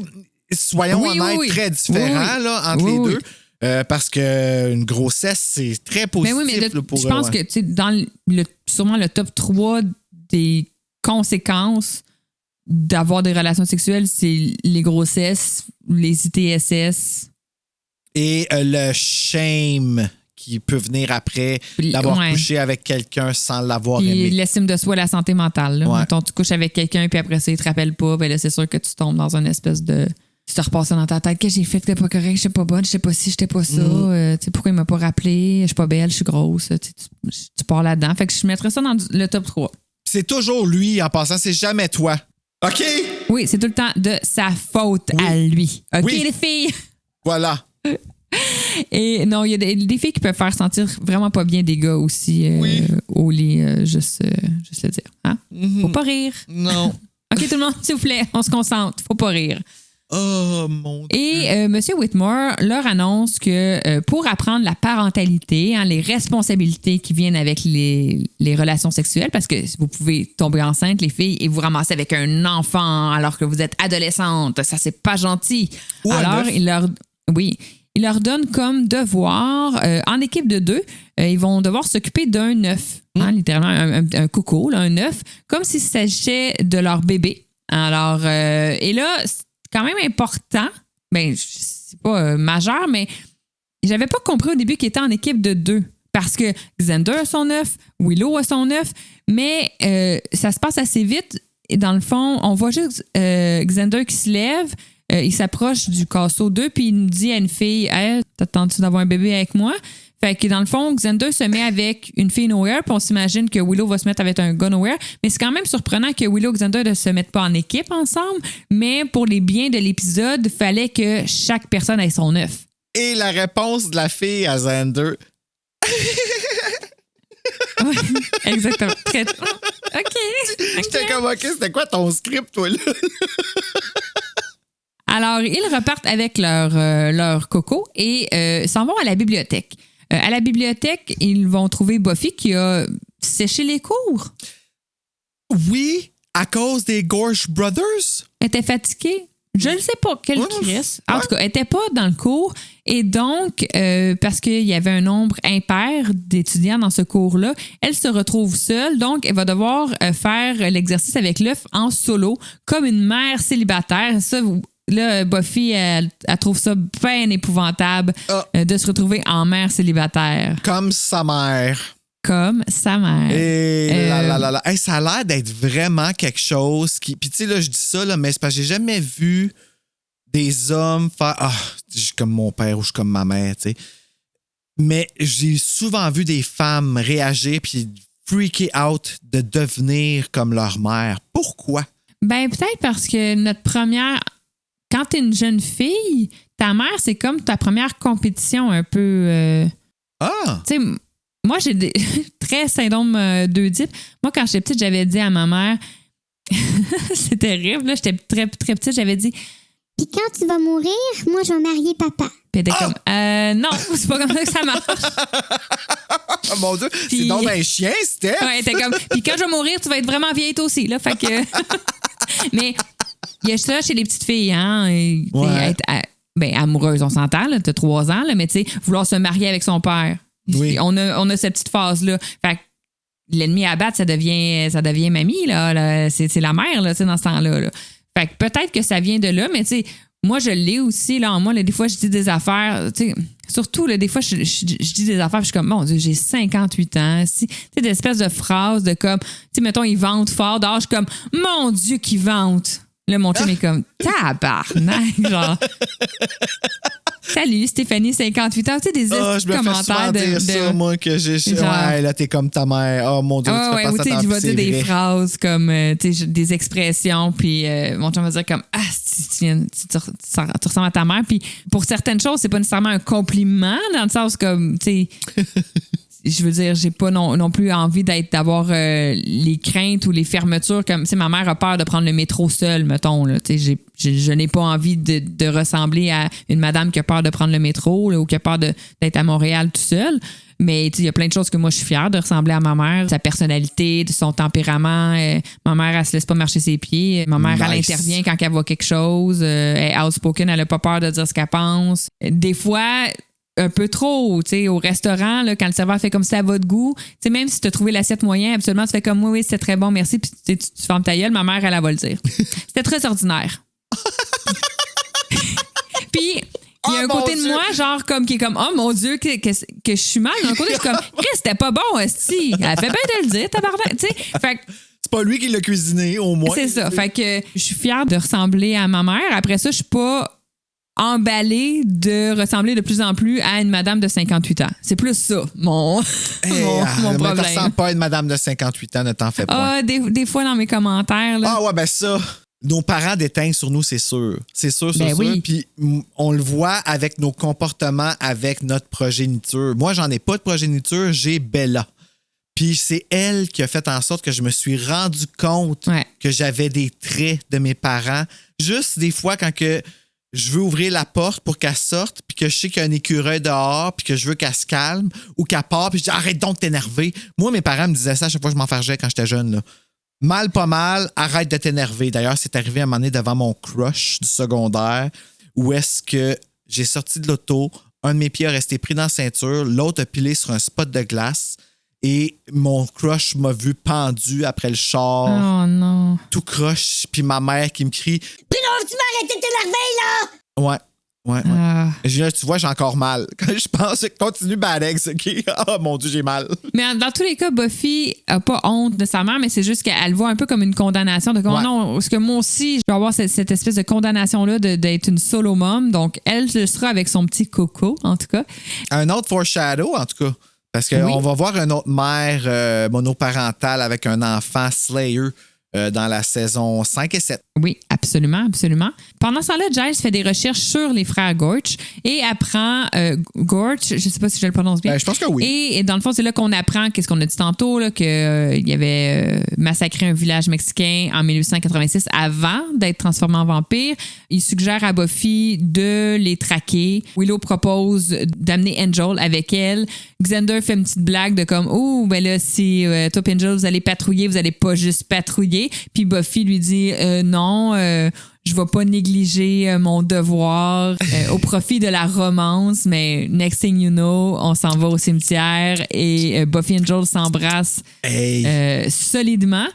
soyons honnêtes, très différent là, entre les deux. Parce qu'une grossesse, c'est très positif. Mais oui, mais pour je pense que dans sûrement le top 3 des conséquences d'avoir des relations sexuelles, c'est les grossesses, les ITSS. Et le shame qui peut venir après d'avoir couché avec quelqu'un sans l'avoir aimé. L'estime de soi, la santé mentale. Là. Mettons, tu couches avec quelqu'un puis après ça, il te rappelle pas, ben là, c'est sûr que tu tombes dans une espèce de Tu te repasses dans ta tête, qu'est-ce que j'ai fait de pas correct, je sais pas bonne, je sais pas si, je sais pas ça. Tu sais, pourquoi il m'a pas rappelé, je suis pas belle, je suis grosse. Tu pars là-dedans. Fait que je mettrais ça dans le top 3. C'est toujours lui en passant, c'est jamais toi. OK? Oui, c'est tout le temps de sa faute à lui. OK, Oui. les filles? Voilà. Et non, il y a des filles qui peuvent faire sentir vraiment pas bien des gars aussi au lit, juste le dire. Hein? Faut pas rire. Non. OK, tout le monde, s'il vous plaît, on se concentre. Faut pas rire. Oh, mon Dieu. Et M. Whitmore leur annonce que pour apprendre la parentalité, les responsabilités qui viennent avec les relations sexuelles, parce que vous pouvez tomber enceinte, les filles, et vous ramasser avec un enfant alors que vous êtes adolescente, ça, c'est pas gentil. Ou alors, il leur donne comme devoir, en équipe de 2, ils vont devoir s'occuper d'un œuf, littéralement un coco, là, un œuf, comme s'il s'agissait de leur bébé. Alors, et là, c'est quand même important, ben, c'est pas majeur, mais j'avais pas compris au début qu'il était en équipe de 2. Parce que Xander a son œuf, Willow a son œuf, mais ça se passe assez vite. Et dans le fond, on voit juste Xander qui se lève, il s'approche du casseau 2, puis il nous dit à une fille, hey, t'attends-tu d'avoir un bébé avec moi? Fait que dans le fond, Xander se met avec une fille nowhere, puis on s'imagine que Willow va se mettre avec un gars nowhere. Mais c'est quand même surprenant que Willow et Xander ne se mettent pas en équipe ensemble. Mais pour les biens de l'épisode, il fallait que chaque personne ait son œuf. Et la réponse de la fille à Xander. Oui, exactement. Très... OK. J'étais comme, OK, c'était quoi ton script, toi, là? Alors, ils repartent avec leur coco et s'en vont à la bibliothèque. À la bibliothèque, ils vont trouver Buffy qui a séché les cours. Oui, à cause des Gorge Brothers. Elle était fatiguée. Je ne sais pas quelle crise. En tout cas, elle n'était pas dans le cours. Et donc, parce qu'il y avait un nombre impair d'étudiants dans ce cours-là, elle se retrouve seule. Donc, elle va devoir faire l'exercice avec l'œuf en solo, comme une mère célibataire. Ça, là, Buffy, elle trouve ça bien épouvantable de se retrouver en mère célibataire. Comme sa mère. Comme sa mère. Et là. Hey, ça a l'air d'être vraiment quelque chose qui... Puis tu sais, là, je dis ça, là, mais c'est parce que j'ai jamais vu des hommes faire... Ah, je suis comme mon père ou je suis comme ma mère, tu sais. Mais j'ai souvent vu des femmes réagir puis freaker out de devenir comme leur mère. Pourquoi? Ben, peut-être parce que notre première... Quand t'es une jeune fille, ta mère, c'est comme ta première compétition un peu... Tu sais... Moi, j'ai des très syndrome d'Oedipe. Moi, quand j'étais petite, j'avais dit à ma mère, c'est terrible, là, j'étais très, très petite, j'avais dit, puis quand tu vas mourir, moi, je vais marier papa. Puis elle était comme, non, c'est pas comme ça que ça marche. Oh mon Dieu, Puis... c'est donc un chien, c'était. Ouais, elle était comme, puis quand je vais mourir, tu vas être vraiment vieille toi aussi, là. Fait que. Mais il y a ça chez les petites filles, hein. Et, être amoureuse, on s'entend, là, t'as 3 ans, là, mais tu sais, vouloir se marier avec son père. Oui. On a cette petite phase-là. Fait que l'ennemi à battre, ça devient mamie, là. C'est la mère, là, dans ce temps-là. Là. Fait que peut-être que ça vient de là, mais tu sais, moi, je l'ai aussi, là, en moi. Là, des fois, je dis des affaires, tu sais, surtout, là, des fois, je dis des affaires, puis je suis comme, mon Dieu, j'ai 58 ans. Tu sais, des espèces de phrases de comme, tu sais, mettons, ils vantent fort. Dehors, je suis comme, mon Dieu, qu'ils vantent. Là, mon chum est comme, tabarnak, genre. Salut, Stéphanie, 58 ans. Tu sais, des commentaires de ça, moi, que j'ai... genre, ouais, là, t'es comme ta mère. Oh, mon Dieu, tu fais pas ça tant je vais pis, dire c'est des vrai. phrases comme, tu sais, des expressions, puis mon chum va dire comme, ah, tu ressembles à ta mère. Puis pour certaines choses, c'est pas nécessairement un compliment, dans le sens comme, tu sais... Je veux dire, j'ai pas non plus envie d'avoir les craintes ou les fermetures comme, tu sais, ma mère a peur de prendre le métro seule, mettons, là, tu sais, je n'ai pas envie de ressembler à une madame qui a peur de prendre le métro, là, ou qui a peur d'être à Montréal tout seul. Mais tu sais, il y a plein de choses que moi, je suis fière de ressembler à ma mère, sa personnalité, de son tempérament. Ma mère, elle se laisse pas marcher ses pieds. Ma mère, elle intervient quand elle voit quelque chose. Elle est outspoken, elle a pas peur de dire ce qu'elle pense. Des fois... un peu trop, tu sais, au restaurant, là, quand le serveur fait comme ça à votre goût, tu sais, même si tu as trouvé l'assiette moyen, absolument, tu fais comme, oui, c'était très bon, merci, puis tu fermes ta gueule, ma mère, elle va le dire. C'était très ordinaire. Puis, il y a un côté de moi, genre, comme, qui est comme, oh mon Dieu, que je suis mal. D'un côté, je suis comme, Chris, c'était pas bon, esti. Elle fait bien de le dire, tabarnak, tu sais. Fait que, C'est pas lui qui l'a cuisiné, au moins. C'est ça. Fait que je suis fière de ressembler à ma mère. Après ça, je suis pas emballée de ressembler de plus en plus à une madame de 58 ans. C'est plus ça, mon Moi, problème. tu ressembles pas à une madame de 58 ans, ne t'en fais pas. Des fois dans mes commentaires. Là. Ah ouais, ben ça, nos parents déteignent sur nous, c'est sûr. C'est sûr, Ben oui. Puis on le voit avec nos comportements, avec notre progéniture. Moi, j'en ai pas de progéniture, j'ai Bella. Puis c'est elle qui a fait en sorte que je me suis rendu compte que j'avais des traits de mes parents. Juste des fois, quand que je veux ouvrir la porte pour qu'elle sorte, puis que je sais qu'il y a un écureuil dehors, puis que je veux qu'elle se calme, ou qu'elle part, puis je dis « Arrête donc de t'énerver ». Moi, mes parents me disaient ça à chaque fois que je m'enfargeais quand j'étais jeune. Là. Mal, pas mal, arrête de t'énerver. D'ailleurs, c'est arrivé à un moment donné devant mon crush du secondaire, où est-ce que j'ai sorti de l'auto, un de mes pieds a resté pris dans la ceinture, l'autre a pilé sur un spot de glace, et mon crush m'a vu pendu après le char. Oh non. Tout croche, puis ma mère qui me crie « Bruno, tu vas arrêter de t'énerver, là! » Ouais. Tu vois, j'ai encore mal. Quand je pense, continue Balex, OK? Oh mon Dieu, j'ai mal. Mais dans tous les cas, Buffy a pas honte de sa mère, mais c'est juste qu'elle voit un peu comme une condamnation. De comme, non, parce que moi aussi, je vais avoir cette espèce de condamnation-là d'être une solo mom. Donc, elle le sera avec son petit coco, en tout cas. Un autre foreshadow, en tout cas. Parce qu'on va voir une autre mère monoparentale avec un enfant Slayer dans la saison 5 et 7. Oui, absolument, absolument. Pendant ce temps-là, Giles fait des recherches sur les frères Gorch et apprend Gorch, je ne sais pas si je le prononce bien. Je pense que oui. Et dans le fond, c'est là qu'on apprend, qu'est-ce qu'on a dit tantôt, là, qu'il y avait massacré un village mexicain en 1886 avant d'être transformé en vampire. Il suggère à Buffy de les traquer. Willow propose d'amener Angel avec elle. Xander fait une petite blague de comme « Oh, ben là, si toi et Angel, vous allez patrouiller, vous n'allez pas juste patrouiller. » Puis Buffy lui dit « Non, je vais pas négliger mon devoir au profit de la romance, mais next thing you know, on s'en va au cimetière et Buffy et Angel s'embrassent solidement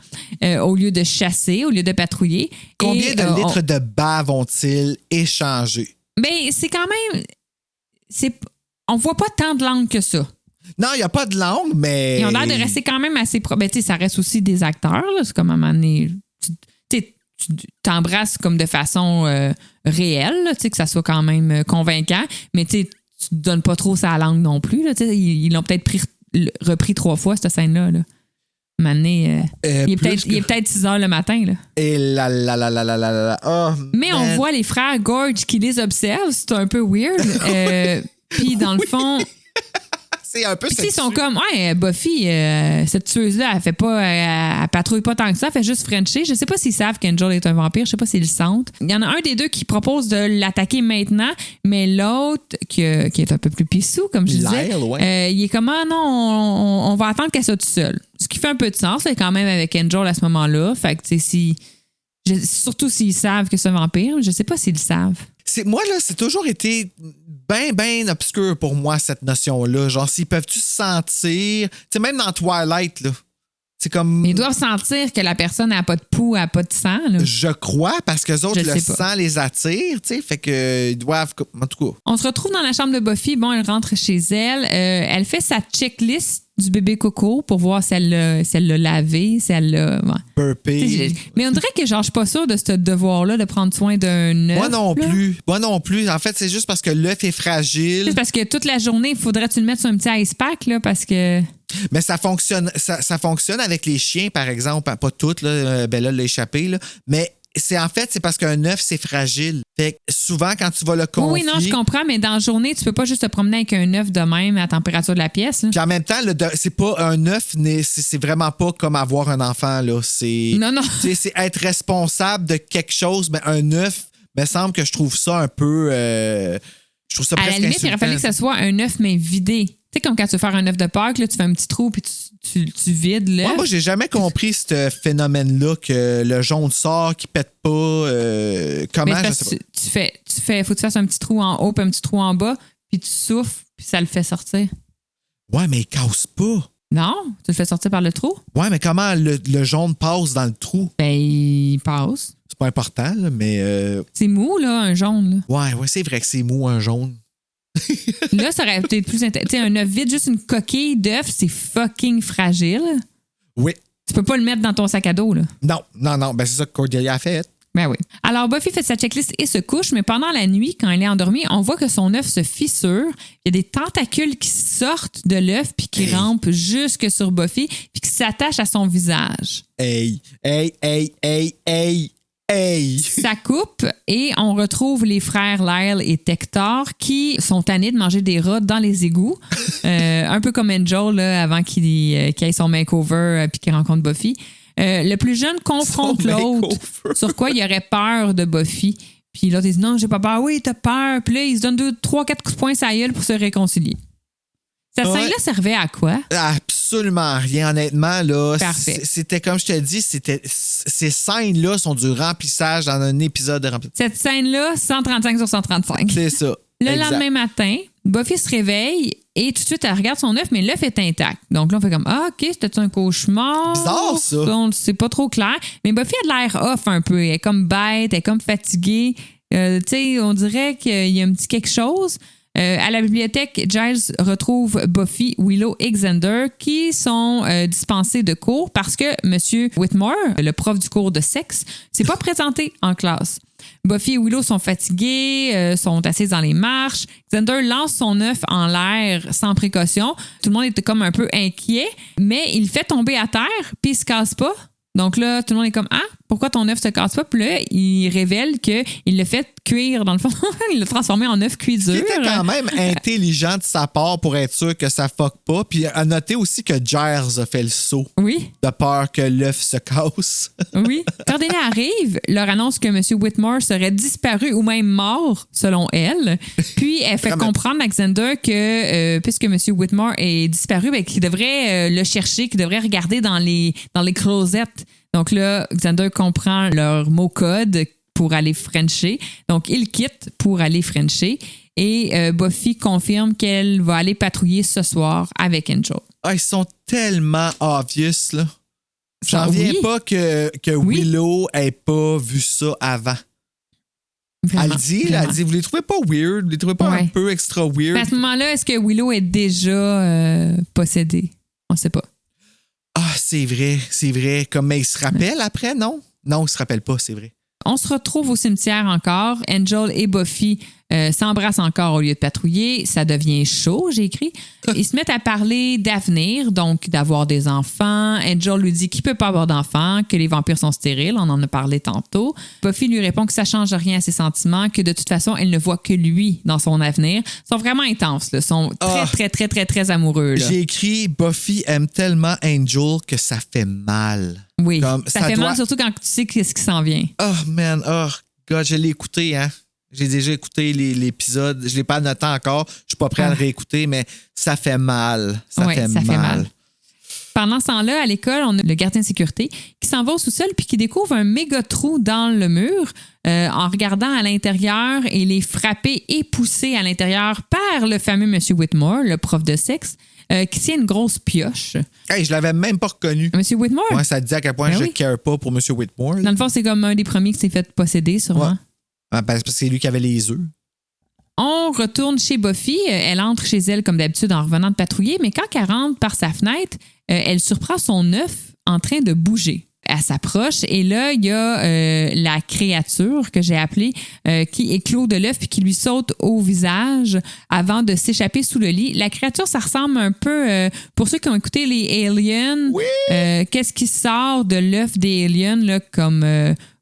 au lieu de chasser, au lieu de patrouiller. Combien de litres de bave vont-ils échanger? Ben, c'est quand même... On voit pas tant de langue que ça. Non, il n'y a pas de langue, mais... Ils ont l'air de rester quand même assez... Ben, tu sais, ça reste aussi des acteurs, là. C'est comme à un moment donné... Tu t'embrasses comme de façon réelle, là, que ça soit quand même convaincant, mais tu donnes pas trop sa langue non plus. Là, ils l'ont peut-être repris 3 fois, cette scène-là. Là. À un moment donné, il est peut-être 6 heures le matin. Là. Et mais on voit les frères Gorge qui les observent, c'est un peu weird. Puis dans le fond... C'est un peu Puis ils sont comme, ouais, Buffy, cette tueuse-là, elle patrouille pas tant que ça, elle fait juste Frencher. Je sais pas s'ils savent qu'Angel est un vampire, je sais pas s'ils le sentent. Il y en a un des deux qui propose de l'attaquer maintenant, mais l'autre, qui est un peu plus pissou, comme je disais, il est comme, ah non, on va attendre qu'elle soit toute seule. Ce qui fait un peu de sens, c'est quand même avec Angel à ce moment-là. Fait que, tu sais, surtout s'ils savent que c'est un vampire, je sais pas s'ils le savent. Moi, là, c'est toujours été bien obscur pour moi, cette notion-là. Genre, s'ils peuvent-tu se sentir... Tu sais, même dans Twilight, là, c'est comme... Ils doivent sentir que la personne n'a pas de pouls, n'a pas de sang, là. Je crois, parce que les autres, le sang les attire, tu sais, fait qu'ils doivent... En tout cas... On se retrouve dans la chambre de Buffy. Bon, elle rentre chez elle. Elle fait sa checklist du bébé Coco pour voir si elle l'a lavé, si elle l'a... Ouais. Burpé. Mais on dirait que genre, je suis pas sûre de ce devoir-là de prendre soin d'un œuf. Moi non plus. En fait, c'est juste parce que l'œuf est fragile. C'est parce que toute la journée, il faudrait que tu le mettes sur un petit ice pack, là, parce que... Mais ça fonctionne avec les chiens, par exemple. Pas toutes, là. Bella l'a échappé, là. Mais c'est parce qu'un œuf, c'est fragile. Fait que souvent, quand tu vas le confier... Oui, non, je comprends, mais dans la journée, tu peux pas juste te promener avec un œuf de même à la température de la pièce. Là. Puis en même temps, c'est pas un œuf, c'est vraiment pas comme avoir un enfant, là. Non. C'est être responsable de quelque chose, mais un œuf, me semble que je trouve ça un peu... je trouve ça presque à la limite, insultant. il aurait fallu que ce soit un œuf, mais vidé. Tu sais, comme quand tu veux faire un œuf de Pâques, là, tu fais un petit trou puis tu vides l'œuf. Moi, j'ai jamais compris ce phénomène-là que le jaune sort, qui pète pas. Comment, je sais pas. Faut que tu fasses un petit trou en haut puis un petit trou en bas, puis tu souffles, puis ça le fait sortir. Ouais, mais il casse pas. Non? Tu le fais sortir par le trou? Ouais, mais comment le jaune passe dans le trou? Ben, il passe. C'est pas important, là, mais... C'est mou, là, un jaune. Là. Ouais, c'est vrai que c'est mou, un jaune. Là, ça aurait été plus intéressant. Tu sais, un œuf vide, juste une coquille d'œuf, c'est fucking fragile. Oui. Tu peux pas le mettre dans ton sac à dos, là. Non. Ben, c'est ça que Cordelia a fait. Ben oui. Alors, Buffy fait sa checklist et se couche, mais pendant la nuit, quand elle est endormie, on voit que son œuf se fissure. Il y a des tentacules qui sortent de l'œuf puis qui rampent jusque sur Buffy puis qui s'attachent à son visage. Hey! Ça coupe et on retrouve les frères Lyle et Tector qui sont tannés de manger des rats dans les égouts. Un peu comme Angel là, avant qu'il ait son makeover puis qu'il rencontre Buffy. Le plus jeune confronte l'autre sur quoi il aurait peur de Buffy. Puis l'autre, il dit non, j'ai pas peur. Oui, t'as peur. Puis là, il se donne 2, 3, 4 coups de poing sur la gueule pour se réconcilier. Cette scène-là servait à quoi? Absolument rien, honnêtement. Là, parfait. C'était comme je te dis, ces scènes-là sont du remplissage dans un épisode de remplissage. Cette scène-là, 135 sur 135. C'est ça. Le lendemain matin, Buffy se réveille et tout de suite, elle regarde son œuf, mais l'œuf est intact. Donc là, on fait comme OK, c'était un cauchemar. Bizarre, ça. C'est pas trop clair. Mais Buffy a de l'air off un peu. Elle est comme bête, elle est comme fatiguée. Tu sais, on dirait qu'il y a un petit quelque chose. À la bibliothèque, Giles retrouve Buffy, Willow et Xander qui sont dispensés de cours parce que M. Whitmore, le prof du cours de sexe, s'est pas présenté en classe. Buffy et Willow sont fatigués, sont assises dans les marches. Xander lance son œuf en l'air sans précaution. Tout le monde était comme un peu inquiet, mais il fait tomber à terre puis il se casse pas. Donc là, tout le monde est comme « Ah, pourquoi ton œuf se casse pas? » Puis là, il révèle qu'il l'a fait cuire, dans le fond. Il l'a transformé en œuf cuit dur. C'était quand même intelligent de sa part pour être sûr que ça fuck pas. Puis à noter aussi que Giles a fait le saut. Oui. De peur que l'œuf se casse. Oui. Cordelia arrive, leur annonce que M. Whitmore serait disparu ou même mort, selon elle. Puis elle fait comprendre à Xander que puisque M. Whitmore est disparu, ben, qu'il devrait le chercher, qu'il devrait regarder dans les closettes. Donc là, Xander comprend leur mot code pour aller frencher. Donc, il quitte pour aller frencher. Et Buffy confirme qu'elle va aller patrouiller ce soir avec Angel. Ah, ils sont tellement obvious, là. J'en reviens pas que Willow ait pas vu ça avant. Vraiment, elle dit, vous les trouvez pas weird? Vous les trouvez pas un peu extra weird? Mais à ce moment-là, est-ce que Willow est déjà possédée? On sait pas. Ah, c'est vrai. Mais il se rappelle après, non? Non, il se rappelle pas, c'est vrai. On se retrouve au cimetière encore. Angel et Buffy s'embrassent encore au lieu de patrouiller. Ça devient chaud, j'ai écrit. Ils se mettent à parler d'avenir, donc d'avoir des enfants. Angel lui dit qu'il ne peut pas avoir d'enfants, que les vampires sont stériles. On en a parlé tantôt. Buffy lui répond que ça ne change rien à ses sentiments, que de toute façon, elle ne voit que lui dans son avenir. Ils sont vraiment intenses. Ils sont très amoureux. Là. J'ai écrit « Buffy aime tellement Angel que ça fait mal ». Oui, ça fait mal surtout quand tu sais qu'est-ce qui s'en vient. Oh man, God, je l'ai écouté, hein. J'ai déjà écouté l'épisode. Je l'ai pas noté encore. Je suis pas prêt à le réécouter, mais ça fait mal. Ça fait mal. Pendant ce temps-là, à l'école, on a le gardien de sécurité qui s'en va au sous-sol puis qui découvre un méga trou dans le mur en regardant à l'intérieur et les frapper et pousser à l'intérieur par le fameux M. Whitmore, le prof de sexe. Qui tient une grosse pioche. Hey, je l'avais même pas reconnu. M. Whitmore? Ouais, ça te dit à quel point je care pas pour M. Whitmore. Là. Dans le fond, c'est comme un des premiers qui s'est fait posséder, sûrement. Ouais. Ah, parce que c'est lui qui avait les œufs. On retourne chez Buffy. Elle entre chez elle comme d'habitude en revenant de patrouiller, mais quand elle rentre par sa fenêtre, elle surprend son œuf en train de bouger. Elle s'approche et là, il y a la créature que j'ai appelée qui éclot de l'œuf puis qui lui saute au visage avant de s'échapper sous le lit. La créature, ça ressemble un peu, pour ceux qui ont écouté les Aliens, qu'est-ce qui sort de l'œuf des Aliens là, comme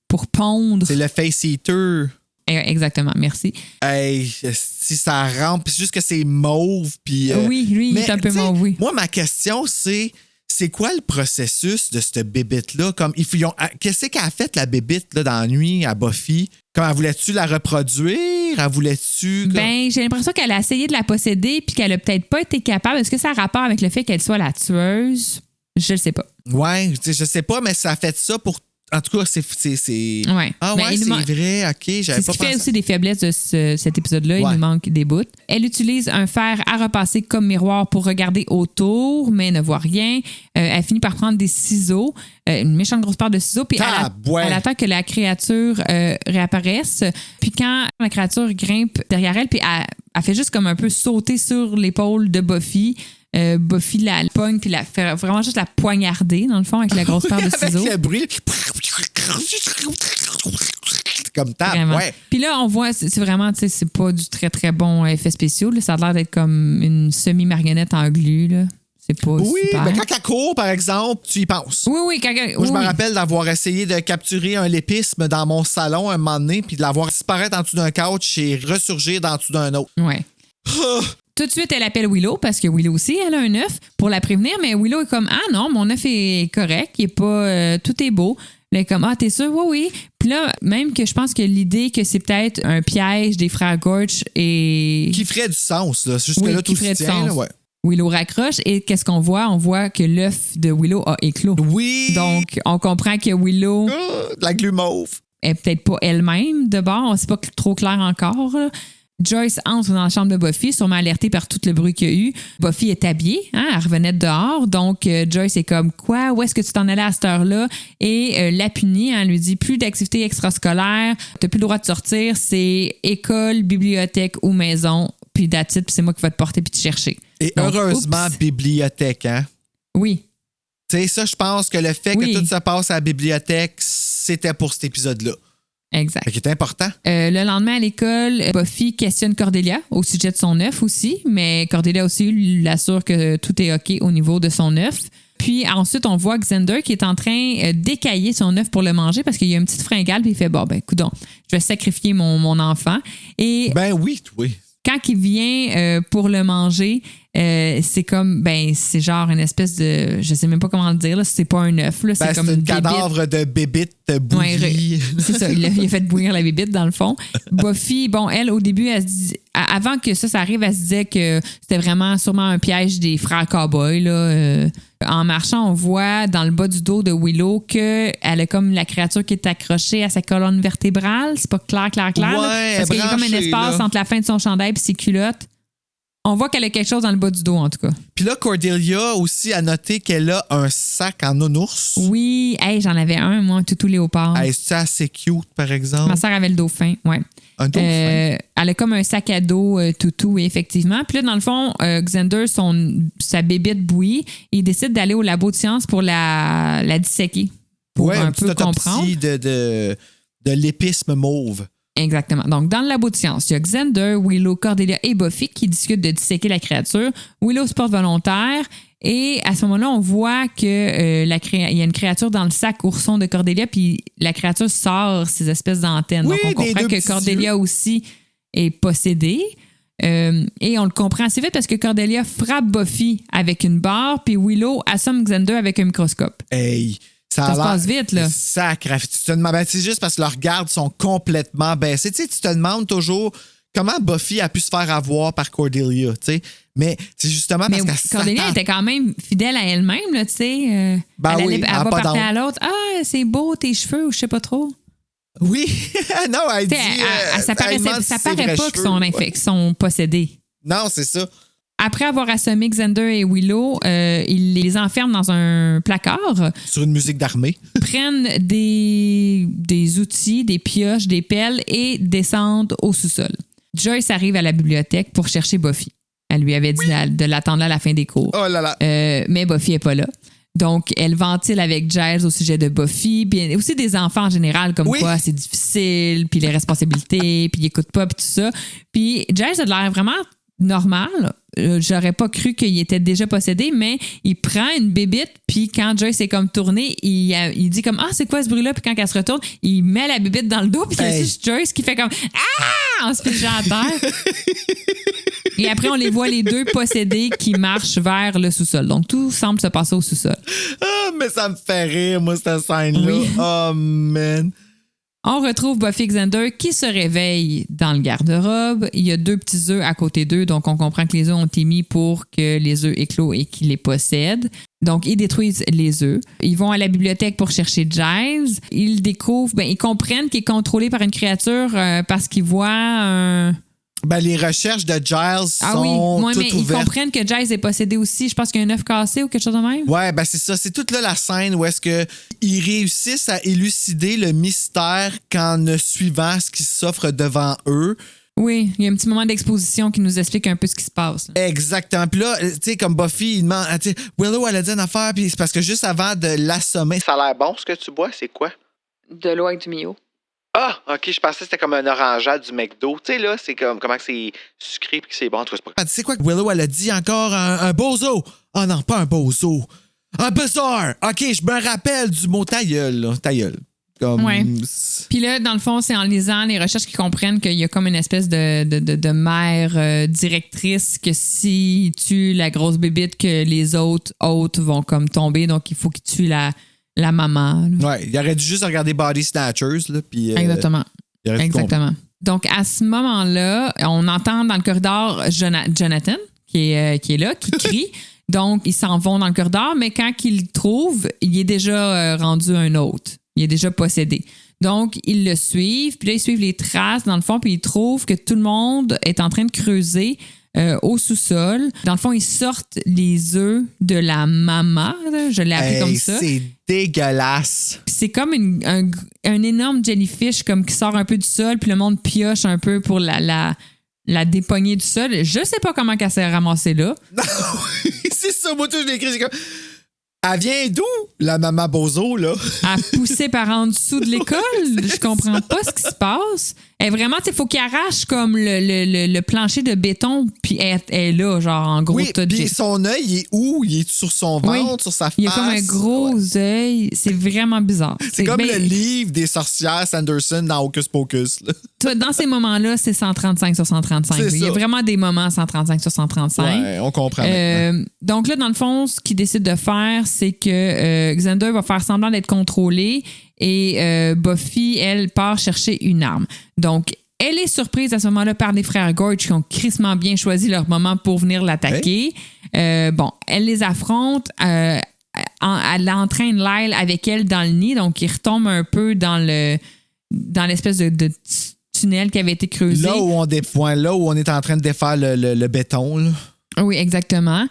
pour pondre? C'est le Face Eater. Exactement, merci. Hey, si ça rentre, c'est juste que c'est mauve. Puis, oui, lui, il est un peu mauve, oui. Moi, ma question, c'est quoi le processus de cette bébite-là? Qu'est-ce qu'elle a fait, la bébite, là, dans la nuit à Buffy? Comment voulais-tu la reproduire? Elle voulais-tu... Ben, j'ai l'impression qu'elle a essayé de la posséder puis qu'elle a peut-être pas été capable. Est-ce que ça a rapport avec le fait qu'elle soit la tueuse? Je le sais pas. Ouais, je sais pas, mais ça a fait ça pour... En tout cas, c'est... Ouais. Ah ouais, c'est vrai, OK, j'avais pas pensé. C'est ce qui fait aussi des faiblesses de cet épisode-là. Ouais. Il nous manque des bouts. Elle utilise un fer à repasser comme miroir pour regarder autour, mais ne voit rien. Elle finit par prendre des ciseaux, une méchante grosse paire de ciseaux, puis elle attend que la créature réapparaisse. Puis quand la créature grimpe derrière elle, puis elle fait juste comme un peu sauter sur l'épaule de Buffy, Buffy la pogne puis la fait vraiment juste la poignarder, dans le fond, avec la grosse paire de ciseaux. Avec le bruit. Comme tape, Vraiment. ouais. Puis là, on voit, c'est vraiment, tu sais, c'est pas du très, très bon effet spéciaux. Là. Ça a l'air d'être comme une semi-marionnette en glu, là. C'est pas Oui, super. mais quand elle court, par exemple, tu y penses. Oui, Moi, je me rappelle d'avoir essayé de capturer un lépisme dans mon salon un moment donné, puis de l'avoir disparaître en dessous d'un couch et ressurgir en dessous d'un autre. Ouais. Tout de suite, elle appelle Willow, parce que Willow aussi, elle a un œuf, pour la prévenir, mais Willow est comme, ah non, mon œuf est correct, il est pas, tout est beau. Elle est comme, ah, t'es sûr? Oui, oui. Puis là, même que je pense que l'idée que c'est peut-être un piège des frères Gorch et... Qui ferait du sens, là. C'est juste Oui, que là, qui tout se ferait du tient, sens. là, ouais. Willow raccroche et qu'est-ce qu'on voit? On voit que l'œuf de Willow a éclos. Oui! Donc, on comprend que Willow De la glu mauve. est peut-être pas elle-même de bord. C'est pas trop clair encore, là. Joyce entre dans la chambre de Buffy, sûrement alertée par tout le bruit qu'il y a eu. Buffy est habillée, hein, elle revenait de dehors. Donc, Joyce est comme, quoi? Où est-ce que tu t'en allais à cette heure-là? Et la punit, elle lui dit, plus d'activités extrascolaires, t'as plus le droit de sortir, c'est école, bibliothèque ou maison, puis that's it, puis c'est moi qui vais te porter puis te chercher. Et Donc, heureusement, oups. bibliothèque, hein? Oui. Tu sais, ça, je pense que le fait Oui. que tout se passe à la bibliothèque, c'était pour cet épisode-là. Exact. Fait qu'il est important. Le lendemain à l'école, Buffy questionne Cordelia au sujet de son œuf aussi, mais Cordelia aussi lui assure que tout est OK au niveau de son œuf. Puis ensuite, on voit Xander qui est en train d'écailler son œuf pour le manger parce qu'il y a une petite fringale puis il fait, bon, ben, coudonc, je vais sacrifier mon enfant. Et Ben oui, oui. quand il vient pour le manger, c'est comme, ben, c'est genre une espèce de, je sais même pas comment le dire, là, c'est pas un œuf, là, Ben, c'est comme c'est une un cadavre de bébite bouillie. Ouais, c'est ça, il a fait bouillir la bébite dans le fond. Buffy, bon, elle, au début, elle se dit, avant que ça arrive, elle se disait que c'était vraiment sûrement un piège des frères cowboys, là. En marchant, on voit dans le bas du dos de Willow qu'elle a comme la créature qui est accrochée à sa colonne vertébrale. C'est pas clair, là, Ouais, parce qu'il y a comme un branchée, espace là. entre la fin de son chandail et ses culottes. On voit qu'elle a quelque chose dans le bas du dos, en tout cas. Puis là, Cordelia aussi a noté qu'elle a un sac en nounours. Oui, hey, j'en avais un, moi, un toutou léopard. Hey, c'est assez cute, par exemple. Ma soeur avait le dauphin, ouais. Un dauphin. Elle a comme un sac à dos toutou, oui, effectivement. Puis là, dans le fond, Xander, sa bébite bouillie, il décide d'aller au labo de sciences pour la disséquer. Pour Ouais, un une peu petite comprendre. autopsie de l'épisme mauve. Exactement. Donc, dans le labo de sciences, il y a Xander, Willow, Cordelia et Buffy qui discutent de disséquer la créature. Willow se porte volontaire et à ce moment-là, on voit que il y a une créature dans le sac ourson de Cordelia puis la créature sort ces espèces d'antennes. Oui, Donc, on des comprend deux que petits Cordelia yeux. aussi est possédée. Et on le comprend assez vite parce que Cordelia frappe Buffy avec une barre puis Willow assomme Xander avec un microscope. Hey, Ça a se l'air passe vite, là. Sacre. Tu te demandes, ben, c'est juste parce que leurs gardes sont complètement baissés. Tu sais, tu te demandes toujours comment Buffy a pu se faire avoir par Cordelia, tu sais. Mais c'est justement Mais parce qu'elle Cordelia s'attend- était quand même fidèle à elle-même, là, tu sais. Ben elle oui, elle elle a va pas partir d'honte. à l'autre. Ah, c'est beau tes cheveux, ou je sais pas trop. Oui, non, elle dit... Tu sais, ça paraît, elle demande si ça c'est paraît vrais pas qu'ils cheveux. sont, Ouais. qu'ils sont possédés. Non, c'est ça. Après avoir assommé Xander et Willow, ils les enferment dans un placard, Sur une musique d'armée. prennent des outils, des pioches, des pelles et descendent au sous-sol. Joyce arrive à la bibliothèque pour chercher Buffy. Elle lui avait dit de l'attendre à la fin des cours. Oh là là. Mais Buffy n'est pas là. Donc, elle ventile avec Giles au sujet de Buffy, puis aussi des enfants en général, comme Oui. quoi c'est difficile, puis les responsabilités, puis ils n'écoutent pas, puis tout ça. Puis Giles a de l'air vraiment normal. J'aurais pas cru qu'il était déjà possédé, mais il prend une bébite, puis quand Joyce est comme tournée, il dit comme « Ah, c'est quoi ce bruit-là? » Puis quand elle se retourne, il met la bébite dans le dos, puis il y a Hey. juste Joyce qui fait comme « Ah! » en se pitchant à terre. Et après, on les voit les deux possédés qui marchent vers le sous-sol. Donc, tout semble se passer au sous-sol. Ah, mais ça me fait rire, moi, cette scène-là. Oui. Oh, man. On retrouve Buffy et Xander qui se réveillent dans le garde-robe. Il y a 2 petits œufs à côté d'eux, donc on comprend que les œufs ont été mis pour que les œufs éclosent et qu'ils les possèdent. Donc, ils détruisent les œufs. Ils vont à la bibliothèque pour chercher Giles. Ils découvrent, ils comprennent qu'il est contrôlé par une créature parce qu'ils voient un... Ben, les recherches de Giles Ah oui, sont mais toutes ils ouvertes. comprennent que Giles est possédé aussi. Je pense qu'il y a un œuf cassé ou quelque chose de même. Ouais, ben c'est ça. C'est toute là la scène où est-ce qu'ils réussissent à élucider le mystère qu'en suivant ce qui s'offre devant eux. Oui, il y a un petit moment d'exposition qui nous explique un peu ce qui se passe. Là. Exactement. Puis là, tu sais, comme Buffy, il demande, tu sais, Willow, elle a dit une affaire, puis c'est parce que juste avant de l'assommer, ça a l'air bon ce que tu bois, c'est quoi? De l'eau avec du Mio. Ah, OK, je pensais que c'était comme un orangeade du McDo. Tu sais, là, c'est comme comment c'est sucré puis que c'est bon. Tu sais quoi que Willow, elle a dit encore un bozo? Ah non, pas un bozo. Un bizarre. OK, je me rappelle du mot ta gueule, là. Ta gueule. Ouais. Puis là, dans le fond, c'est en lisant les recherches qu'ils comprennent qu'il y a comme une espèce de mère directrice que s'il tue la grosse bébite, que les autres hôtes vont comme tomber. Donc, il faut qu'il tue la maman. Là. Ouais, il aurait dû juste regarder Body Snatchers. Là, puis, exactement. Exactement. Donc, à ce moment-là, on entend dans le corridor Jonathan qui est là, qui crie. Donc, ils s'en vont dans le corridor, mais quand ils le trouvent, il est déjà rendu un autre. Il est déjà possédé. Donc, ils le suivent. Puis là, ils suivent les traces, dans le fond, puis ils trouvent que tout le monde est en train de creuser au sous-sol. Dans le fond, ils sortent les œufs de la maman. Je l'ai appelé comme ça. C'est dégueulasse. Puis c'est comme un énorme jellyfish comme qui sort un peu du sol, puis le monde pioche un peu pour la dépogner du sol. Je sais pas comment qu'elle s'est ramassée là. Non, c'est ça, moi, tout, je l'ai écrit. C'est comme... Elle vient d'où, la maman Bozo, là? Elle poussée par en dessous de l'école? Je comprends pas ce qui se passe. Elle vraiment, il faut qu'il arrache comme le plancher de béton, puis elle est là, genre, en gros. Oui, puis son œil, il est où? Il est sur son ventre, sur sa face? Il a comme un gros œil. C'est vraiment bizarre. C'est comme le livre des sorcières Sanderson dans Hocus Pocus. Là. Dans ces moments-là, c'est 135 sur 135. Il y a vraiment des moments 135 sur 135. Ouais, on comprend. Donc là, dans le fond, ce qu'il décide de faire, c'est que Xander va faire semblant d'être contrôlé et Buffy, elle, part chercher une arme. Donc, elle est surprise à ce moment-là par les frères Gorge qui ont crissement bien choisi leur moment pour venir l'attaquer. Hey. Elle les affronte. Elle entraîne Lyle avec elle dans le nid. Donc, il retombe un peu dans l'espèce de tunnel qui avait été creusé. Là où on est en train de défaire le béton. Là. Oui, exactement.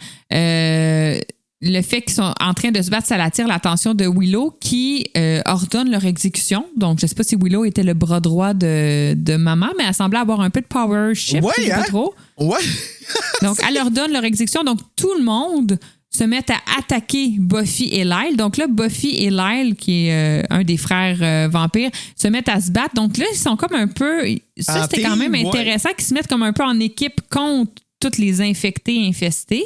Le fait qu'ils sont en train de se battre, ça attire l'attention de Willow qui ordonne leur exécution. Donc, je ne sais pas si Willow était le bras droit de maman, mais elle semblait avoir un peu de power shift. Ouais, je sais pas trop. Ouais. Donc, elle leur donne leur exécution. Donc, tout le monde se met à attaquer Buffy et Lyle. Donc là, Buffy et Lyle, qui est un des frères vampires, se mettent à se battre. Donc là, ils sont comme un peu... Ça, c'était quand même intéressant qu'ils se mettent comme un peu en équipe contre toutes les infectés, infestés.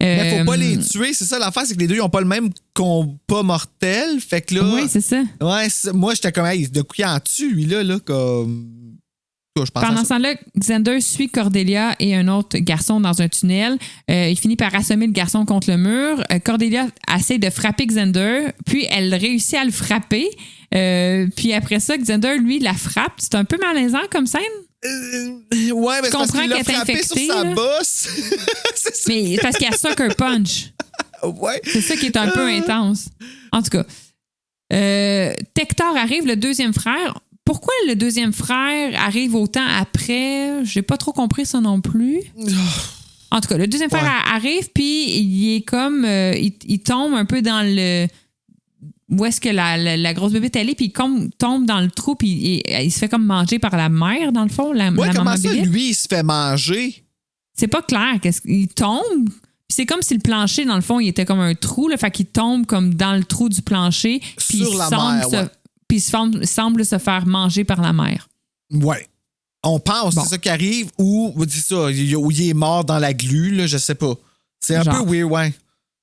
Mais faut pas les tuer, c'est ça l'affaire, c'est que les deux ils ont pas le même combat mortel, fait que là... Oui, c'est ça. Ouais, moi j'étais comme, hey, de coup il en tue, lui là, comme... Pendant ce temps-là, Xander suit Cordelia et un autre garçon dans un tunnel. Il finit par assommer le garçon contre le mur. Cordelia essaie de frapper Xander, puis elle réussit à le frapper. Puis après ça, Xander, lui, la frappe. C'est un peu malaisant comme scène. Ouais, mais c'est parce qu'il l'a frappé sur sa bosse. Mais parce qu'il y a sucker punch. Ouais. C'est ça qui est un peu intense. En tout cas, Tector arrive, le deuxième frère. Pourquoi le deuxième frère arrive autant après? J'ai pas trop compris ça non plus. En tout cas, le deuxième frère arrive, puis il est comme... il tombe un peu dans le... Où est-ce que la grosse bébête elle est, puis il tombe dans le trou, puis il se fait comme manger par la mère, dans le fond, la comment maman ça, bébête. lui, il se fait manger? C'est pas clair. Il tombe, puis c'est comme si le plancher, dans le fond, il était comme un trou, là, fait qu'il tombe comme dans le trou du plancher, puis sur la mère, puis il semble se faire manger par la mère. Ouais. On pense que c'est ça qui arrive, ou c'est ça, où il est mort dans la glu, là, je sais pas. C'est un peu weird, ouais.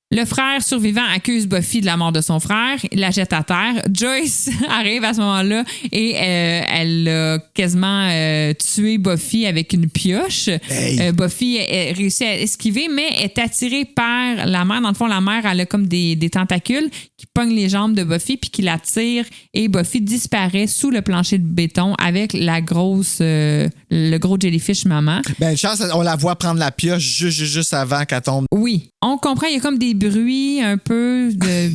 Le frère survivant accuse Buffy de la mort de son frère, il la jette à terre. Joyce arrive à ce moment-là et elle a quasiment tué Buffy avec une pioche. Hey. Buffy a réussi à esquiver, mais est attirée par la mère. Dans le fond, la mère, elle a comme des tentacules qui pognent les jambes de Buffy puis qui la tirent et Buffy disparaît sous le plancher de béton avec le gros jellyfish maman. Ben, chance, on la voit prendre la pioche juste avant qu'elle tombe. Oui. On comprend, il y a comme des bruits un peu de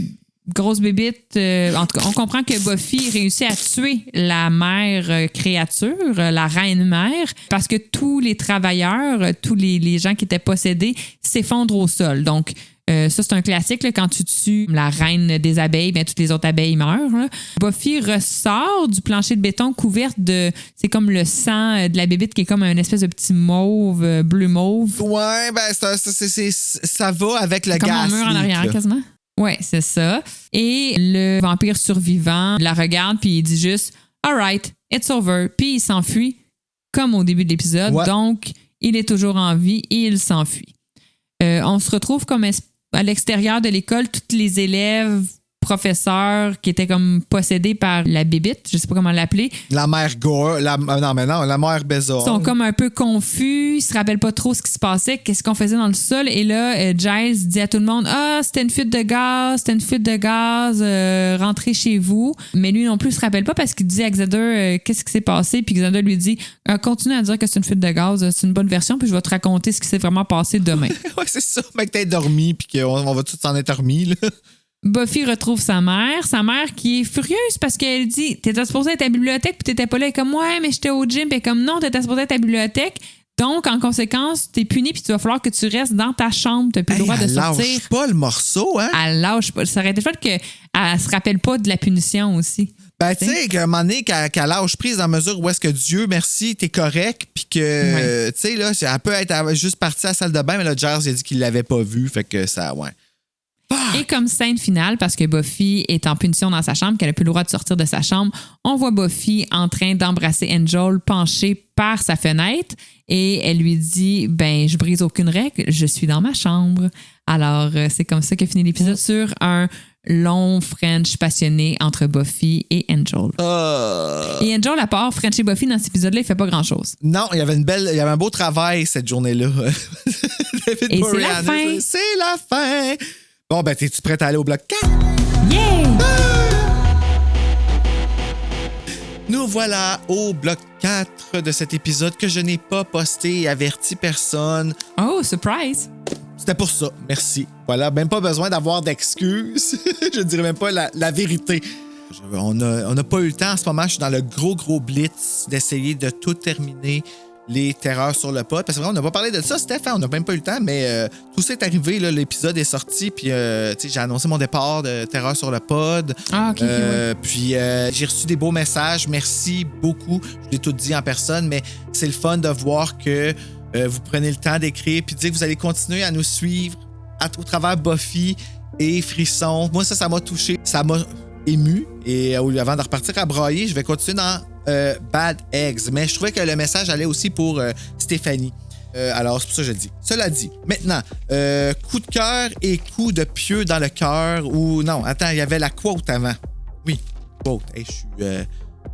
grosses bébites. En tout cas, on comprend que Buffy réussit à tuer la mère créature, la reine mère, parce que tous les travailleurs, tous les gens qui étaient possédés s'effondrent au sol. Donc, Ça, c'est un classique. Là, quand tu tues la reine des abeilles, bien, toutes les autres abeilles meurent. Là. Buffy ressort du plancher de béton couverte de... C'est comme le sang de la bébite qui est comme un espèce de petit mauve, bleu mauve. Ouais, ben ça va avec le comme gaz. Comme un mur en arrière, là. quasiment. Ouais, c'est ça. Et le vampire survivant la regarde puis il dit juste « All right, it's over ». Puis il s'enfuit comme au début de l'épisode. Ouais. Donc, il est toujours en vie et il s'enfuit. On se retrouve comme à l'extérieur de l'école, tous les élèves, professeurs qui étaient comme possédés par la bébite, je sais pas comment l'appeler. La mère Gore, la mère Bézard. Ils sont comme un peu confus, ils se rappellent pas trop ce qui se passait, qu'est-ce qu'on faisait dans le sol. Et là, Giles dit à tout le monde « Ah, c'était une fuite de gaz, rentrez chez vous. » Mais lui non plus, il se rappelle pas parce qu'il dit à Xander qu'est-ce qui s'est passé. Puis Xander lui dit « Continue à dire que c'est une fuite de gaz, c'est une bonne version, puis je vais te raconter ce qui s'est vraiment passé demain. » Ouais, c'est ça, mec, t'es dormi, puis qu'on va tous s'en être remis, là. Buffy retrouve sa mère qui est furieuse parce qu'elle dit « T'étais supposée être à la bibliothèque puis t'étais pas là. » Elle est comme « Ouais, mais j'étais au gym. » Puis elle est comme « Non, t'étais supposée être à la bibliothèque. Donc, en conséquence, t'es puni puis tu vas falloir que tu restes dans ta chambre. T'as plus le droit de sortir. » Elle lâche pas le morceau, hein? Elle lâche pas. Ça aurait été fait qu'elle se rappelle pas de la punition aussi. Ben, tu sais, qu'à un moment donné, qu'elle lâche prise dans la mesure où est-ce que Dieu, merci, t'es correct, puis que, tu sais, là, elle peut être juste partie à la salle de bain, mais là, Giles, il a dit qu'il l'avait pas vu, fait que ça, ouais. Et comme scène finale, parce que Buffy est en punition dans sa chambre, qu'elle n'a plus le droit de sortir de sa chambre, on voit Buffy en train d'embrasser Angel penchée par sa fenêtre et elle lui dit « Ben, je brise aucune règle, je suis dans ma chambre. » Alors, c'est comme ça que finit l'épisode sur un long French passionné entre Buffy et Angel. Et Angel, à part French et Buffy, dans cet épisode-là, il fait pas grand-chose. Non, il y avait un beau travail cette journée-là. David et Boreanaz, c'est la fin. C'est la fin. Bon, ben, t'es-tu prête à aller au bloc 4? Yeah! Nous voilà au bloc 4 de cet épisode que je n'ai pas posté et averti personne. Oh, surprise! C'était pour ça, merci. Voilà, même pas besoin d'avoir d'excuses. Je dirais même pas la vérité. On n'a pas eu le temps en ce moment. Je suis dans le gros blitz d'essayer de tout terminer les terreurs sur le pod. Parce que on n'a pas parlé de ça, Steph. On n'a même pas eu le temps, mais tout ça est arrivé. Là, l'épisode est sorti. Puis j'ai annoncé mon départ de terreur sur le pod. Ah, OK. Ouais. Puis j'ai reçu des beaux messages. Merci beaucoup. Je l'ai tout dit en personne, mais c'est le fun de voir que vous prenez le temps d'écrire. Puis de dire que vous allez continuer à nous suivre au travers Buffy et Frisson. Moi, ça m'a touché. Ça m'a ému. Et avant de repartir à brailler, je vais continuer dans Bad Eggs. Mais je trouvais que le message allait aussi pour Stéphanie. Alors, c'est pour ça que je le dis. Cela dit, maintenant, coup de cœur et coup de pieu dans le cœur. Ou non, attends, il y avait la quote avant. Oui, quote. Hey, je suis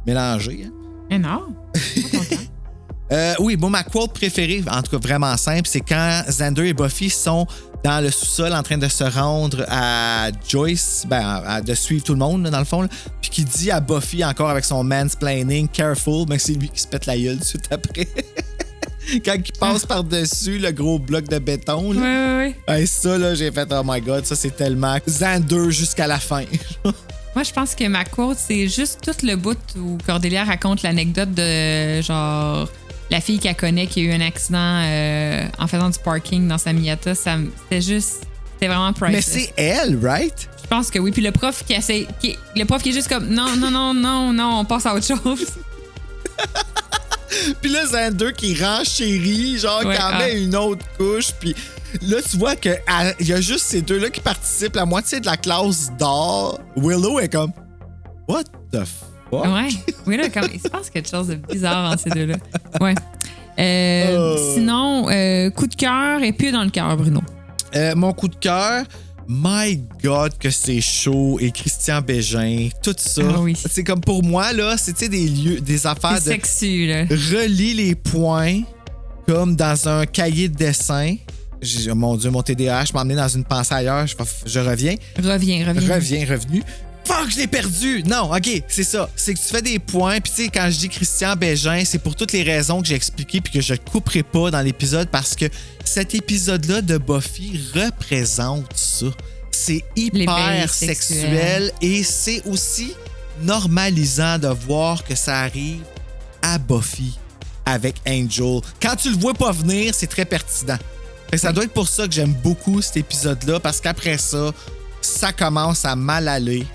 mélangé. Hein? Mais non, pas content. Oui, bon, ma quote préférée, en tout cas vraiment simple, c'est quand Xander et Buffy sont dans le sous-sol en train de se rendre à Joyce, de suivre tout le monde, là, dans le fond, là, puis qui dit à Buffy encore avec son mansplaining, careful, mais c'est lui qui se pète la gueule tout de suite après. Quand il passe par-dessus le gros bloc de béton. Là. Oui. Hey, ça, là, j'ai fait, oh my God, ça, c'est tellement Xander jusqu'à la fin. Moi, je pense que ma quote, c'est juste tout le bout où Cordelia raconte l'anecdote de genre la fille qu'elle connaît qui a eu un accident en faisant du parking dans sa Miata. C'était vraiment priceless. Mais c'est elle, right? Je pense que oui. Puis le prof qui est juste comme non, on passe à autre chose. Puis là, Xander qui renchérit, genre, qui en met une autre couche. Puis là, tu vois qu'il y a juste ces deux-là qui participent. La moitié de la classe d'or. Willow est comme, what the fuck? Ouais. Willow est comme, il se passe quelque chose de bizarre entre ces deux-là. Ouais. Sinon, coup de cœur et puis dans le cœur, Bruno. Mon coup de cœur, my God, que c'est chaud. Et Christian Bégin, tout ça. Ah oui. C'est comme pour moi, là, c'est des affaires c'est sexy, là. Relis les points comme dans un cahier de dessin. Mon Dieu, mon TDAH m'a emmené dans une pensée ailleurs. Je reviens. Revenu. Fuck, je l'ai perdu! Non, OK, c'est ça. C'est que tu fais des points, puis tu sais, quand je dis Christian Bégin, c'est pour toutes les raisons que j'ai expliquées puis que je ne couperai pas dans l'épisode parce que cet épisode-là de Buffy représente ça. C'est hyper sexuel et c'est aussi normalisant de voir que ça arrive à Buffy avec Angel. Quand tu le vois pas venir, c'est très pertinent. Fait que ça doit être pour ça que j'aime beaucoup cet épisode-là, parce qu'après ça, ça commence à mal aller.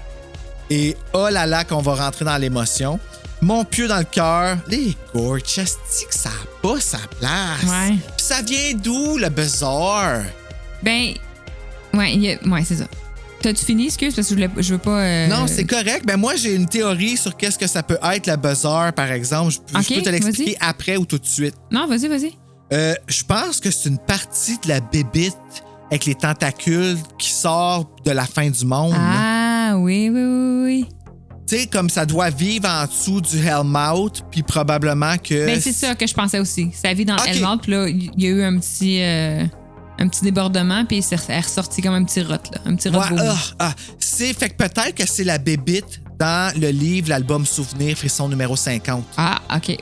Et oh là là qu'on va rentrer dans l'émotion. Mon pieu dans le cœur, les Gorge, asti que ça n'a pas sa place. Ouais. Puis ça vient d'où, le bizarre? Ben, ouais, c'est ça. T'as-tu fini, excuse, parce que je veux pas... Non, c'est correct. Ben moi, j'ai une théorie sur qu'est-ce que ça peut être, le buzzer, par exemple. Je peux te l'expliquer après ou tout de suite. Non, vas-y. Je pense que c'est une partie de la bébite avec les tentacules qui sort de la fin du monde. Ah, oui. Tu sais, comme ça doit vivre en dessous du Hellmouth, puis probablement que... Ben, c'est ça que je pensais aussi. Ça vit dans le Hellmouth, puis là, il y a eu un petit débordement, puis elle est ressorti comme un petit rot, là. Un petit rot de vomi. Fait que peut-être que c'est la bébite dans le livre, l'album Souvenir, Frisson numéro 50. Ah, OK.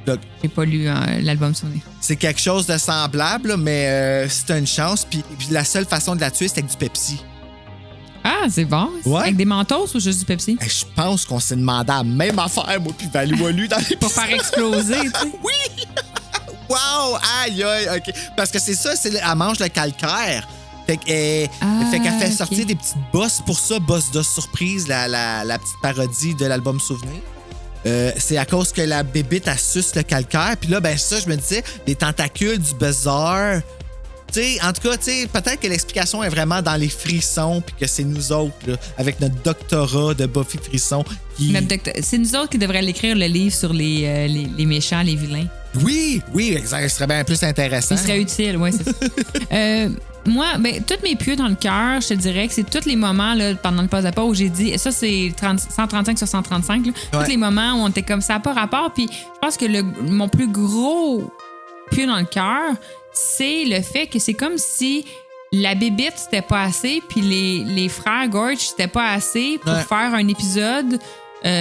Donc, j'ai pas lu l'album Souvenir. C'est quelque chose de semblable, là, mais c'est une chance. Puis la seule façon de la tuer, c'est avec du Pepsi. Ah, c'est bon. Ouais. Avec des mentos ou juste du Pepsi? Je pense qu'on s'est demandé la même affaire, moi, puis Valu dans les pour faire exploser, tu sais. Oui! Wow! Aïe, OK. Parce que c'est ça, elle mange le calcaire. Fait qu'elle fait sortir des petites bosses. Pour ça, Boss de surprise, la petite parodie de l'album Souvenir. C'est à cause que la bébite, elle suce le calcaire. Puis là, ben ça, je me disais, les tentacules du buzzer. T'sais, en tout cas, peut-être que l'explication est vraiment dans les frissons, puis que c'est nous autres, là, avec notre doctorat de Buffy Frisson. C'est nous autres qui devraient l'écrire, le livre sur les méchants, les vilains. Oui, exact. Ce serait bien plus intéressant. Il serait utile, oui, c'est ça. Moi, ben, tous mes pieux dans le cœur, je te dirais que c'est tous les moments là, pendant le pas-à-pas où j'ai dit, ça c'est 135 sur 135, là, tous les moments où on était comme ça, n'a pas rapport. Puis je pense que mon plus gros pieu dans le cœur, c'est le fait que c'est comme si la bébite, c'était pas assez, puis les frères Gorge, c'était pas assez pour faire un épisode.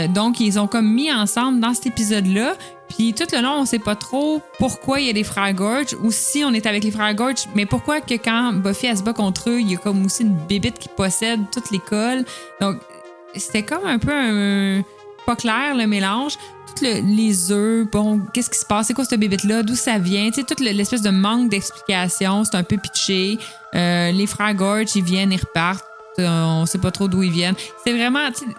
Donc, ils ont comme mis ensemble dans cet épisode-là. Puis tout le long, on sait pas trop pourquoi il y a des frères Gorge ou si on est avec les frères Gorge, mais pourquoi que quand Buffy elle se bat contre eux, il y a comme aussi une bébite qui possède toute l'école. Donc, c'était comme un peu pas clair le mélange. Les œufs, bon, qu'est-ce qui se passe? C'est quoi cette bébite-là? D'où ça vient? Tu sais, toute l'espèce de manque d'explication, c'est un peu pitché. Les frères Gorge, ils viennent, ils repartent. On sait pas trop d'où ils viennent. C'est vraiment, tu sais,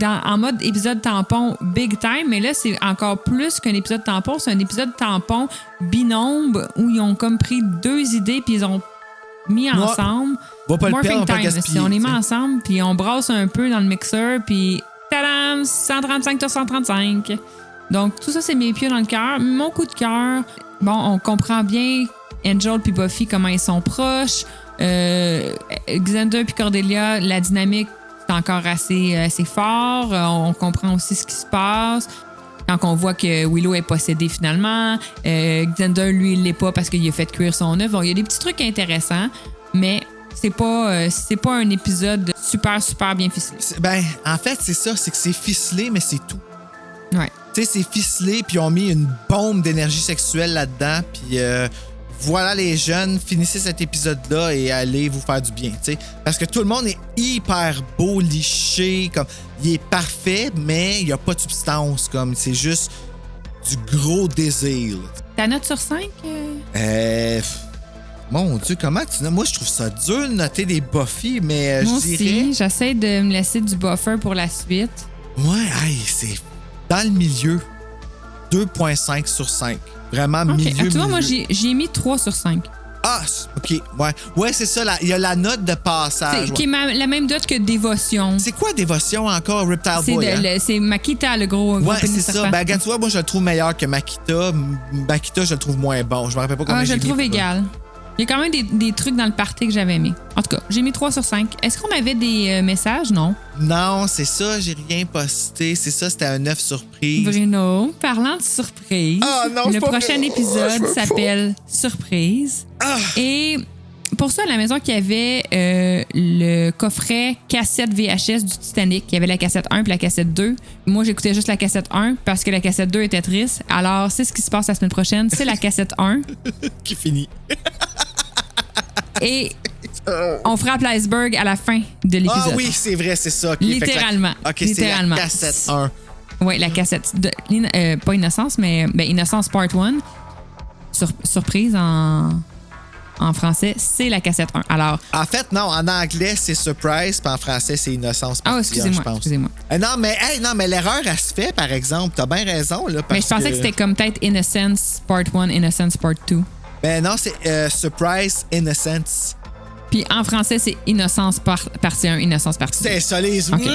en mode épisode tampon big time, mais là, c'est encore plus qu'un épisode tampon. C'est un épisode tampon binôme où ils ont comme pris deux idées puis ils ont mis ensemble. Morphing time, si on les met ensemble puis on brasse un peu dans le mixeur puis tadam, 135 sur 135. Donc, tout ça, c'est mes pieds dans le cœur. Mon coup de cœur, bon, on comprend bien Angel puis Buffy, comment ils sont proches. Xander puis Cordelia, la dynamique, c'est encore assez fort. On comprend aussi ce qui se passe. Quand on voit que Willow est possédée finalement, Xander, lui, il l'est pas parce qu'il a fait cuire son œuf. Bon, il y a des petits trucs intéressants, mais c'est pas un épisode super, super bien ficelé. Ben, en fait, c'est ça. C'est que c'est ficelé, mais c'est tout. Ouais. Tu sais, c'est ficelé, puis ils ont mis une bombe d'énergie sexuelle là-dedans, puis voilà les jeunes, finissez cet épisode-là et allez vous faire du bien, tu sais. Parce que tout le monde est hyper beau, liché, comme il est parfait, mais il n'y a pas de substance, comme c'est juste du gros désir. Ta note sur 5? Mon Dieu, comment tu notes? Moi, je trouve ça dur de noter des Buffy, mais moi je dirais... aussi, j'essaie de me laisser du buffer pour la suite. Ouais, c'est dans le milieu. 2.5 sur 5. Vraiment milieu. Tu vois, moi, j'ai mis 3 sur 5. Ah, OK. Ouais, c'est ça. Il y a la note de passage. Qui est la même note que Dévotion. C'est quoi Dévotion encore, Riptide Boy? C'est Makita, le gros ouais, c'est ça. serpent. Ben, regarde, tu vois, moi, je le trouve meilleur que Makita. Makita, je le trouve moins bon. Je me rappelle pas combien je le trouve égal. Il y a quand même des trucs dans le party que j'avais aimé. En tout cas, j'ai mis 3 sur 5. Est-ce qu'on avait des messages? Non. Non, c'est ça. J'ai rien posté. C'est ça, c'était un 9 surprise. Bruno, parlant de surprise, le prochain épisode s'appelle Surprise. Et pour ça, à la maison, qu'il y avait le coffret cassette VHS du Titanic. Il y avait la cassette 1 puis la cassette 2. Moi, j'écoutais juste la cassette 1 parce que la cassette 2 était triste. Alors, c'est ce qui se passe la semaine prochaine. C'est la cassette 1. Qui finit. Et on frappe l'iceberg à la fin de l'épisode. Ah oui, c'est vrai, c'est ça. Littéralement. OK, littéralement. c'est la cassette 1. Oui, la cassette. Pas Innocence, mais Innocence Part 1. Surprise en En français, c'est la cassette 1. Alors... En fait, non, en anglais, c'est Surprise, puis en français, c'est Innocence partie 1, je pense. Excusez-moi. Non, mais l'erreur, elle se fait, par exemple. T'as bien raison, là. Mais je pensais que c'était comme peut-être Innocence Part 1, Innocence Part 2. Mais non, c'est Surprise, Innocence. Puis en français, c'est Innocence partie 1, Innocence partie 2. C'est ça, les... Okay.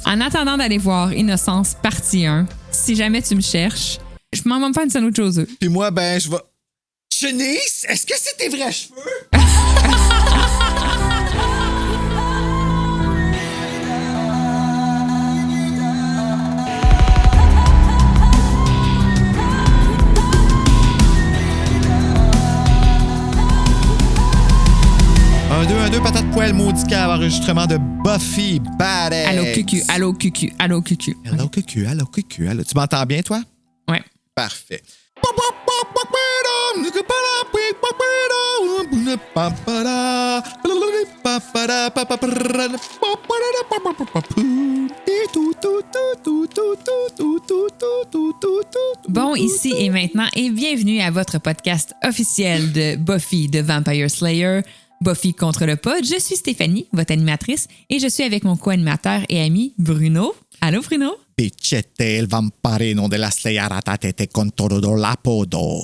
En attendant d'aller voir Innocence partie 1, si jamais tu me cherches, je m'en vais me faire une sandwich aux œufs. Puis moi, ben, je vais... Chenise, est-ce que c'est tes vrais cheveux? Un, deux, patate poêle maudit cave, enregistrement de Buffy Badass. Allô, cucu, allô, cucu, allô, cucu. Allô, cucu, allô, cucu, allô. Tu m'entends bien, toi? Ouais. Parfait. Bon, ici et maintenant, et bienvenue à votre podcast officiel de Buffy the Vampire Slayer, Buffy contre le pod. Je suis Stéphanie, votre animatrice, et je suis avec mon co-animateur et ami Bruno. Allô, Bruno? Pichete, il vampirino della Slayarata tete con todo l'apodo.